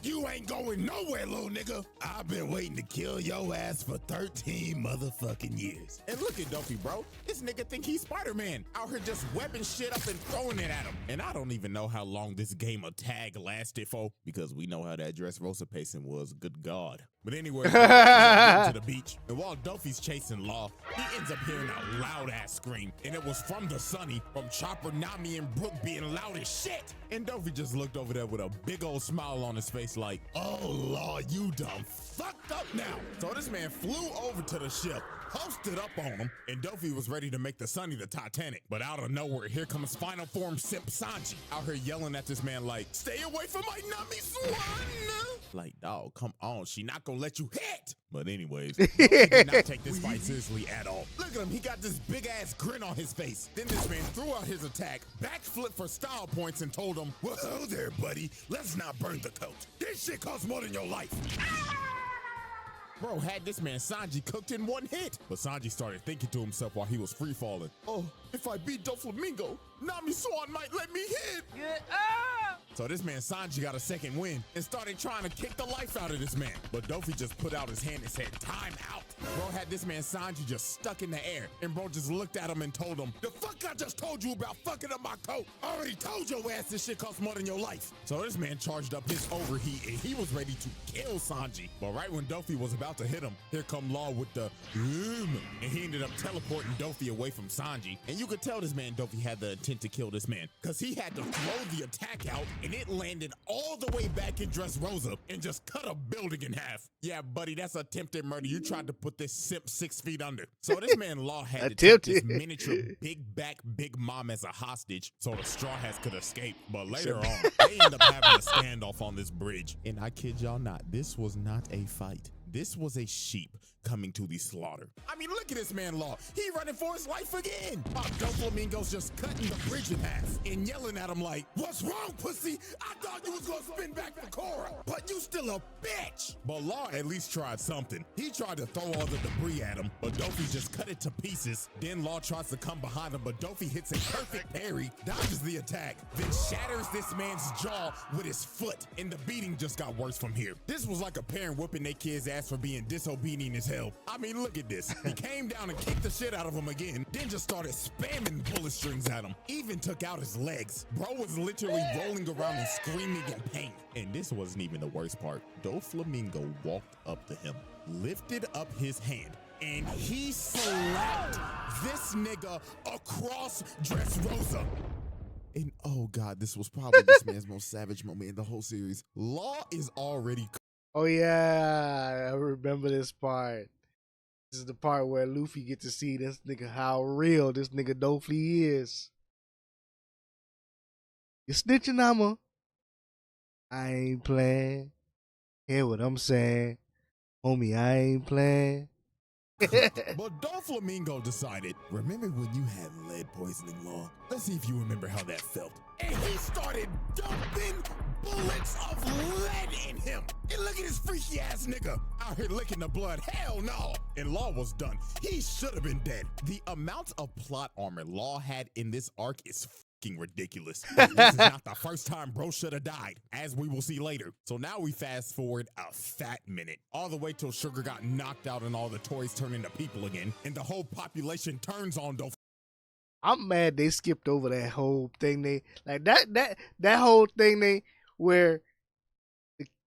you ain't going nowhere, little nigga. I've been waiting to kill your ass for 13 motherfucking years. And look at Dofi, bro. This nigga think he's Spider-Man. Out here just webbing shit up and throwing it at him. And I don't even know how long this game of tag lasted for, because we know how that Dressrosa pacing was. Good God. But anyway, to the beach, and while Dofi's chasing Law, he ends up hearing a loud ass scream, and it was from the Sunny, from Chopper, Nami, and Brooke being loud as shit. And Dofi just looked over there with a big old smile on his face like, oh Law, you done fucked up now. So this man flew over to the ship, posted up on him, and Dofi was ready to make the Sunny the Titanic. But out of nowhere, here comes final form Simp Sanji, out here yelling at this man like, stay away from my Nami Swan. Like, dog, come on, she not gonna let you hit. But anyways, Dofi did not take this fight seriously at all. Look at him, he got this big ass grin on his face. Then this man threw out his attack, backflip for style points, and told him, well, hello there, buddy. Let's not burn the coat. This shit costs more than your life. Bro had this man Sanji cooked in one hit. But Sanji started thinking to himself while he was free falling, oh, if I beat Doflamingo, Nami Swan might let me hit. So this man Sanji got a second win and started trying to kick the life out of this man. But Dofi just put out his hand and said, time out. Bro had this man Sanji just stuck in the air, and bro just looked at him and told him, the fuck I just told you about fucking up my coat? I already told your ass this shit costs more than your life. So this man charged up his overheat and he was ready to kill Sanji. But right when Dofi was about to hit him, here come Law with the and he ended up teleporting Dofi away from Sanji. And you could tell this man Dofi had the intent to kill this man, because he had to throw the attack out and it landed all the way back in Dressrosa and just cut a building in half. Yeah, buddy, that's attempted murder. You tried to put this simp 6 feet under. So this man Law had to take this miniature big back Big Mom as a hostage so the Straw Hats could escape. But later on, they end up having a standoff on this bridge. And I kid y'all not, this was not a fight. This was a sheep coming to the slaughter. I mean, look at this man Law. He running for his life again. While Doflamingo's just cutting the bridge in half and yelling at him like, what's wrong, pussy? I thought you was gonna spin back for Korra, but you still a bitch. But Law at least tried something. He tried to throw all the debris at him, but Dofi just cut it to pieces. Then Law tries to come behind him, but Dofi hits a perfect parry, dodges the attack, then shatters this man's jaw with his foot. And the beating just got worse from here. This was like a parent whooping their kid's ass for being disobedient as hell. I mean, look at this. He came down and kicked the shit out of him again, then just started spamming bullet strings at him. Even took out his legs. Bro was literally rolling around and screaming in pain. And this wasn't even the worst part. Doflamingo walked up to him, lifted up his hand, and he slapped this nigga across Dressrosa. And oh God, this was probably this man's most savage moment in the whole series. Law is already. Oh yeah, I remember this part. This is the part where Luffy get to see this nigga, how real this nigga Doflamingo is. You snitching, I'ma? I ain't playing. Hear what I'm saying? Homie, I ain't playing. But Doflamingo decided, remember when you had lead poisoning, Law? Let's see if you remember how that felt. And he started dumping bullets of lead in him. And look at this freaky ass nigga out here licking the blood. Hell no. And Law was done. He should have been dead. The amount of plot armor Law had in this arc is ridiculous. This is not the first time bro should have died, as we will see later. So now we fast forward a fat minute, all the way till Sugar got knocked out and all the toys turn into people again, and the whole population turns on Doflamingo. I'm mad they skipped over that whole thing. They like that whole thing where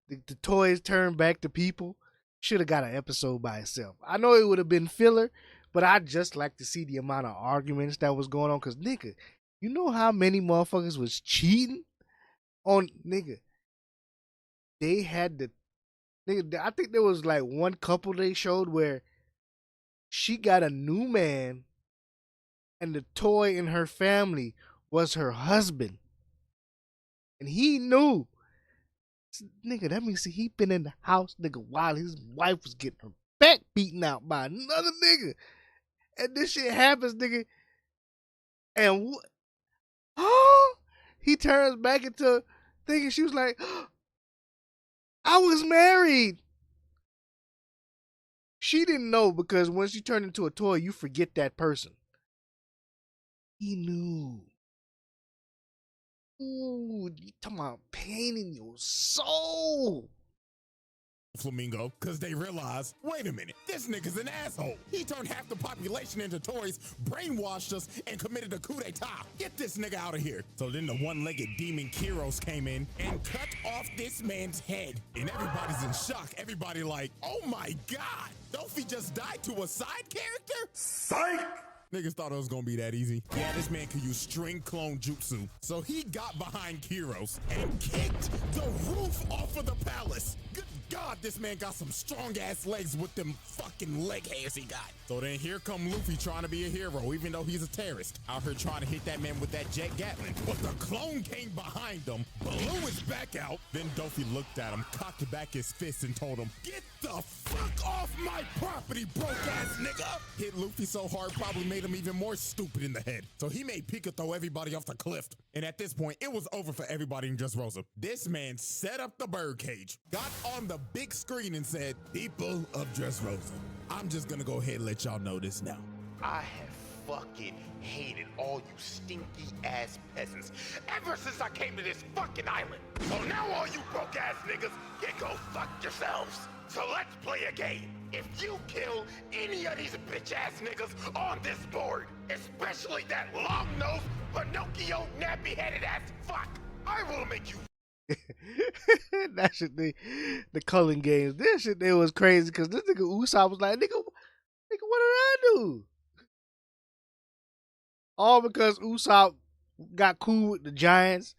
the toys turn back to people. Should have got an episode by itself. I know it would have been filler, but I just like to see the amount of arguments that was going on. Cause nigga, you know how many motherfuckers was cheating on nigga? They had the nigga. I think there was like one couple they showed where she got a new man, and the toy in her family was her husband. And he knew. Nigga, that means he been in the house, nigga, while his wife was getting her back beaten out by another nigga. And this shit happens, nigga. And what? Oh, he turns back into thinking she was like, I was married. She didn't know because once you turn into a toy, you forget that person. He knew. Ooh, you talking about pain in your soul. Flamingo, because they realized, wait a minute, this nigga's an asshole. He turned half the population into toys, brainwashed us, and committed a coup d'etat. Get this nigga out of here. So then the one-legged demon Kiros came in and cut off this man's head. And everybody's in shock. Everybody like, oh my God, Dofi just died to a side character? Psych! Niggas thought it was gonna be that easy. Yeah, this man could use string clone jutsu. So he got behind Kiros and kicked the roof off of the palace. Good God, this man got some strong ass legs with them fucking leg hairs he got. So then here come Luffy trying to be a hero, even though he's a terrorist. Out here trying to hit that man with that jet Gatling. But the clone came behind him, blew his back out. Then Dofi looked at him, cocked back his fist and told him, get the fuck off my property, broke ass nigga. Hit Luffy so hard, probably made him even more stupid in the head. So he made Pika throw everybody off the cliff. And at this point, it was over for everybody in Dressrosa. This man set up the birdcage, got on the big screen and said, people of Dressrosa, I'm just gonna go ahead and let y'all know this now. I have fucking hated all you stinky ass peasants ever since I came to this fucking island. So now all you broke ass niggas can go fuck yourselves. So let's play a game. If you kill any of these bitch ass niggas on this board, especially that long-nosed, Pinocchio, nappy-headed ass fuck, I will make you. That shit, the culling games. This shit, it was crazy because this nigga Usopp was like, nigga, what did I do? All because Usopp got cool with the Giants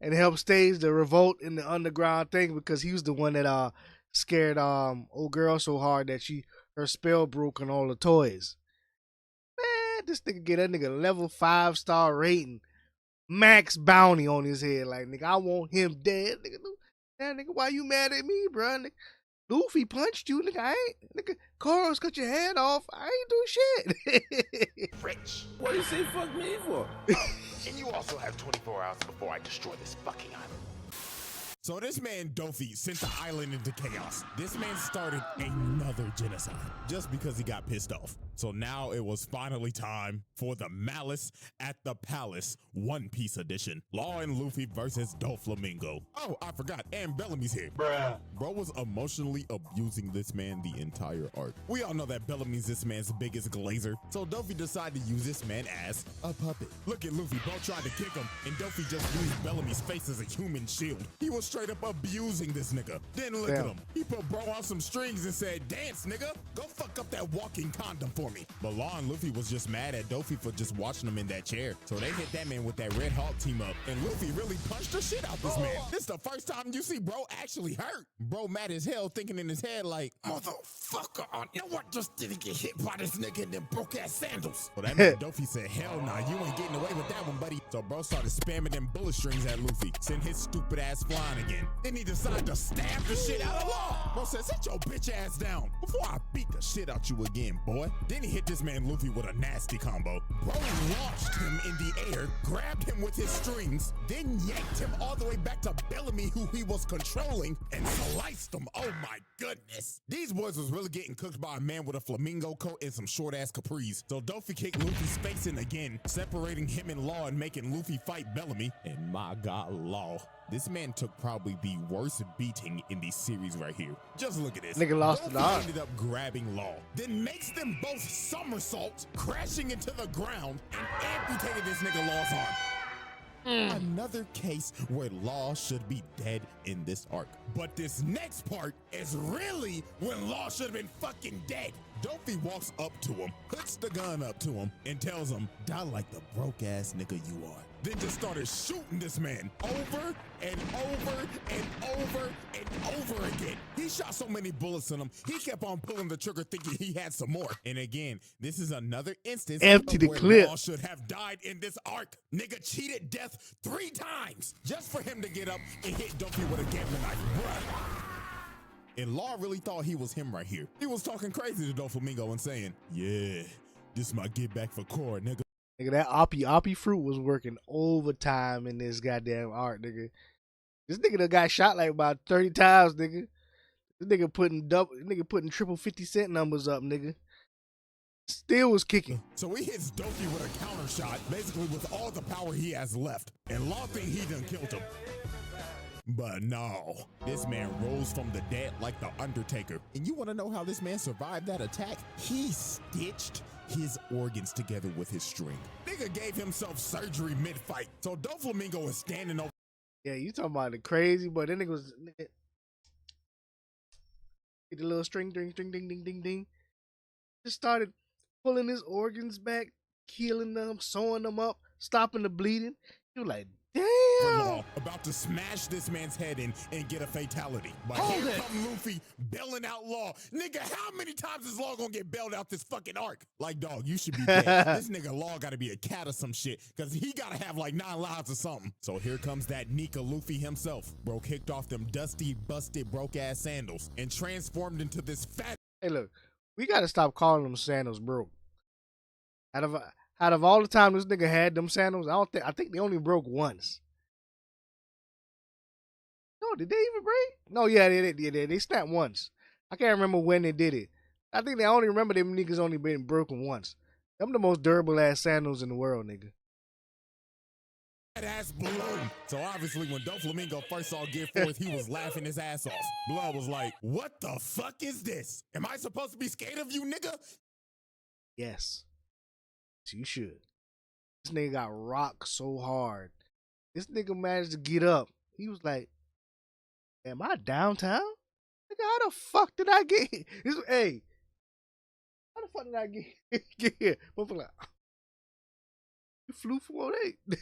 and helped stage the revolt in the underground thing because he was the one that scared old girl so hard that her spell broke on all the toys. Man, this nigga get that nigga level 5-star rating. Max bounty on his head. Like, nigga, I want him dead. Nigga, why you mad at me, bro? Nigga, Luffy punched you, nigga. Nigga, Carlos cut your head off. I ain't do shit. Rich. What do you say fuck me for? And you also have 24 hours before I destroy this fucking island. So this man Dofi sent the island into chaos. This man started another genocide just because he got pissed off. So now it was finally time for the Malice at the Palace One Piece edition. Law and Luffy versus Doflamingo. Oh, I forgot, and Bellamy's here. Bruh. Bro was emotionally abusing this man the entire arc. We all know that Bellamy's this man's biggest glazer, so Dofi decided to use this man as a puppet. Look at Luffy, bro tried to kick him, and Dofi just used Bellamy's face as a human shield. He was straight up abusing this nigga. Then look at him. He put bro on some strings and said, dance, nigga. Go fuck up that walking condom for me. But Law and Luffy was just mad at Dofi for just watching him in that chair. So they hit that man with that Red Hawk team up. And Luffy really punched the shit out this man. This is the first time you see bro actually hurt. Bro mad as hell thinking in his head like, motherfucker, you know what? Just didn't get hit by this nigga and them broke ass sandals. So that man Dofi said, hell nah, you ain't getting away with that one, buddy. So bro started spamming them bullet strings at Luffy. Sent his stupid ass flying again. Then he decided to stab the shit out of Law. Bro said, sit your bitch ass down before I beat the shit out you again, boy. Then he hit this man Luffy with a nasty combo. Bro launched him in the air, grabbed him with his strings, then yanked him all the way back to Bellamy, who he was controlling, and sliced him. Oh my goodness. These boys was really getting cooked by a man with a flamingo coat and some short ass capris. So Dofi kicked Luffy's face in again, separating him and Law and making Luffy fight Bellamy. And my God, Law. This man took probably the worst beating in the series right here. Just look at this. Nigga lost an arm. Ended up grabbing Law, then makes them both somersaults, crashing into the ground, and amputated this nigga Law's arm. Another case where Law should be dead in this arc. But this next part is really when Law should have been fucking dead. Dopey walks up to him, puts the gun up to him, and tells him, "Die like the broke ass nigga you are." Then just started shooting this man over and over and over and over again. He shot so many bullets in him, he kept on pulling the trigger thinking he had some more. And again, this is another instance Empty of the where clip. Law should have died in this arc. Nigga cheated death 3 times just for him to get up and hit Dopey with a gambling knife, bruh. And Law really thought he was him right here. He was talking crazy to Doflamingo and saying, "Yeah, this my get back for Core, nigga." Nigga, that Oppie fruit was working overtime in this goddamn art, nigga. This nigga done got shot like about 30 times, nigga. This nigga putting triple 50-cent numbers up, nigga. Still was kicking. So he hits Dopey with a counter shot, basically with all the power he has left. And Law think he done killed him. But no, this man rose from the dead like the Undertaker. And you want to know how this man survived that attack? He stitched his organs together with his string. Nigga gave himself surgery mid-fight. So Doflamingo is standing over. Yeah, you talking about the crazy, but then nigga was get the little string, ding, ding, ding, ding, ding, ding. Just started pulling his organs back, healing them, sewing them up, stopping the bleeding. You like, damn. Law, about to smash this man's head in and get a fatality. But here come Luffy bailing out Law. Nigga, how many times is Law gonna get bailed out this fucking arc? Like, dog, you should be dead. This nigga Law gotta be a cat or some shit, cause he gotta have like 9 lives or something. So here comes that Nika Luffy himself. Bro kicked off them dusty, busted, broke ass sandals and transformed into this fat. Hey, look, we gotta stop calling them sandals broke. Out of all the time this nigga had them sandals, I think they only broke once. No, did they even break? No, yeah, they snapped once. I can't remember when they did it. I think they only remember them niggas only been broken once. Them the most durable ass sandals in the world, nigga. Ass balloon. So obviously when Doflamingo first saw Gear Force, he was laughing his ass off. Blood was like, "What the fuck is this? Am I supposed to be scared of you, nigga?" Yes. You should. This nigga got rocked so hard. This nigga managed to get up. He was like, "Am I downtown? Nigga, how the fuck did I get here?" Hey, how the fuck did I get here? Motherfucker like, you flew 408.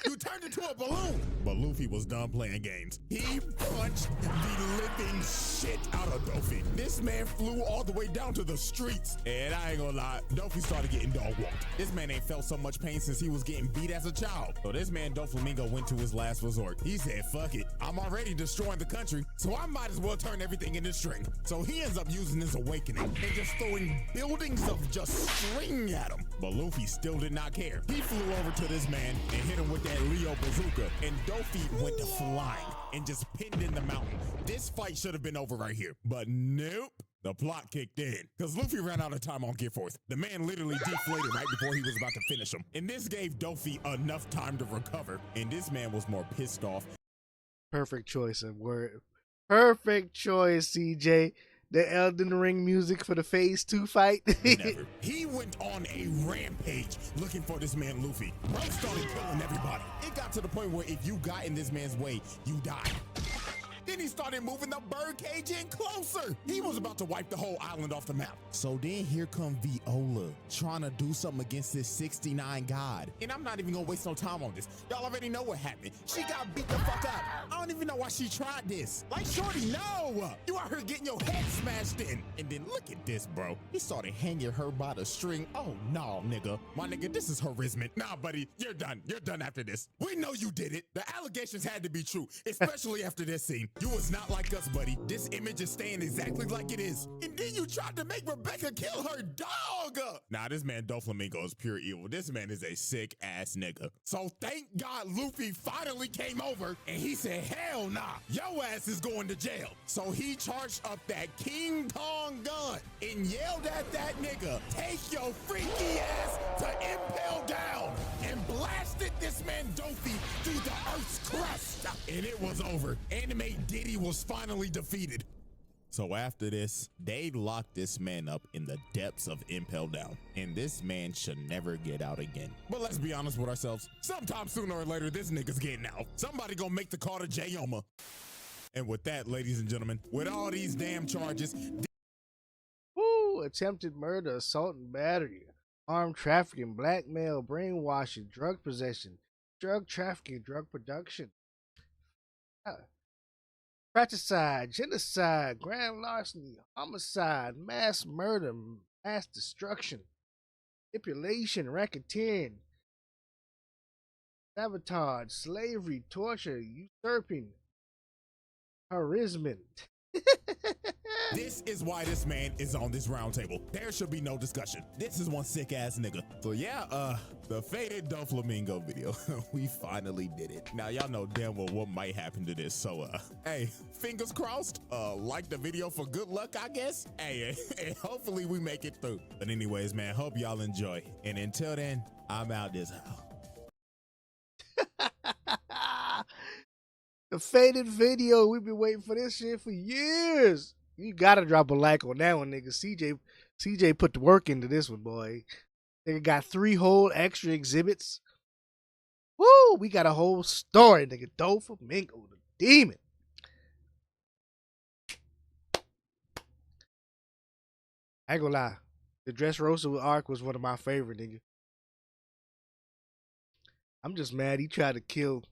You turned into a balloon. But Luffy was done playing games. He punched the living shit out of Dofy. This man flew all the way down to the streets. And I ain't gonna lie, Dofy started getting dog walked. This man ain't felt so much pain since he was getting beat as a child. So this man Doflamingo went to his last resort. He said, "Fuck it. I'm already destroying the country, so I might as well turn everything into string." So he ends up using his awakening and just throwing buildings of just string at him. But Luffy still did not care. He flew over to this man and hit him with that Leo bazooka, and Dofy went to flying and just pinned in the mountain. This fight should have been over right here, but nope. The plot kicked in because Luffy ran out of time on Gear Force. The man literally deflated right before he was about to finish him. And this gave Dofy enough time to recover, and this man was more pissed off. Perfect choice of word. Perfect choice, CJ. The Elden Ring music for the Phase 2 fight. Never. He went on a rampage looking for this man Luffy. Bro started killing everybody. It got to the point where if you got in this man's way, you died. Then he started moving the birdcage in closer. He was about to wipe the whole island off the map. So then here come Viola trying to do something against this 69 god. And I'm not even gonna waste no time on this. Y'all already know what happened. She got beat the fuck up. I don't even know why she tried this. Like, shorty, no. You out here getting your head smashed in. And then look at this, bro. He started hanging her by the string. Oh, no, nigga. My nigga, this is harassment. Nah, buddy, you're done. You're done after this. We know you did it. The allegations had to be true, especially after this scene. You was not like us, buddy. This image is staying exactly like it is. And then you tried to make Rebecca kill her dog. Nah, this man Doflamingo is pure evil. This man is a sick ass nigga. So thank God Luffy finally came over and he said, "Hell nah, your ass is going to jail." So he charged up that King Kong gun and yelled at that nigga, "Take your freaky ass to Impel Down," and blasted this man Dofy through the earth's crust. And it was over. Anime Diddy was finally defeated. So after this, they locked this man up in the depths of Impel Down, and this man should never get out again. But let's be honest with ourselves. Sometime sooner or later, this nigga's getting out. Somebody gonna make the call to Jayoma. And with that, ladies and gentlemen, with all these damn charges, Ooh, attempted murder, assault and battery, armed trafficking, blackmail, brainwashing, drug possession, drug trafficking, drug production, fratricide, genocide, grand larceny, homicide, mass murder, mass destruction, manipulation, racketeering, sabotage, slavery, torture, usurping, harassment. This is why this man is on this round table. There should be no discussion. This is one sick ass nigga. So yeah, the faded Doflamingo video. We finally did it. Now y'all know damn well what might happen to this. So hey, fingers crossed. Like the video for good luck, I guess. Hey, hopefully we make it through. But anyways, man, hope y'all enjoy. And until then, I'm out this house. The faded video. We've been waiting for this shit for years. You gotta drop a like on that one, nigga. CJ put the work into this one, boy. Nigga got 3 whole extra exhibits. Woo! We got a whole story, nigga. Doflamingo, the demon. I ain't gonna lie. The Dressrosa arc was one of my favorite, nigga. I'm just mad he tried to kill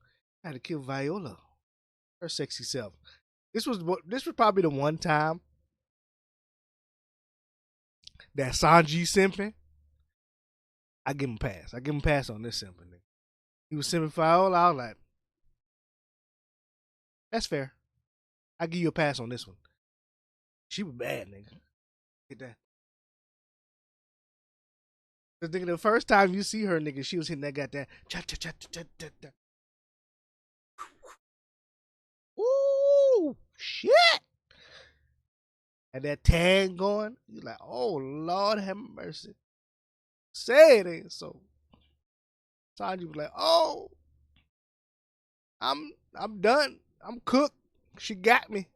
Viola, her sexy self. This was probably the one time that Sanji simping. I give him a pass. I give him a pass on this simping, nigga. He was simping Viola. I was like, that's fair. I give you a pass on this one. She was bad, nigga. Get that. Cause nigga, the first time you see her, nigga, she was hitting that goddamn cha cha cha cha cha cha. Ooh, shit! And that tan going, you like, oh Lord have mercy. Say it ain't so. Sanji was like, oh, I'm done. I'm cooked. She got me.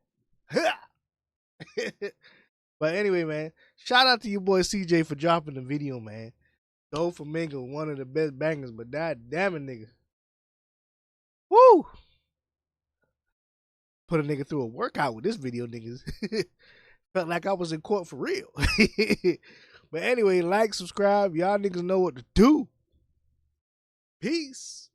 But anyway, man, shout out to your boy CJ for dropping the video, man. Doflamingo, one of the best bangers, but god damn it, nigga. Woo! Put a nigga through a workout with this video, niggas. Felt like I was in court for real. But anyway, like, subscribe. Y'all niggas know what to do. Peace.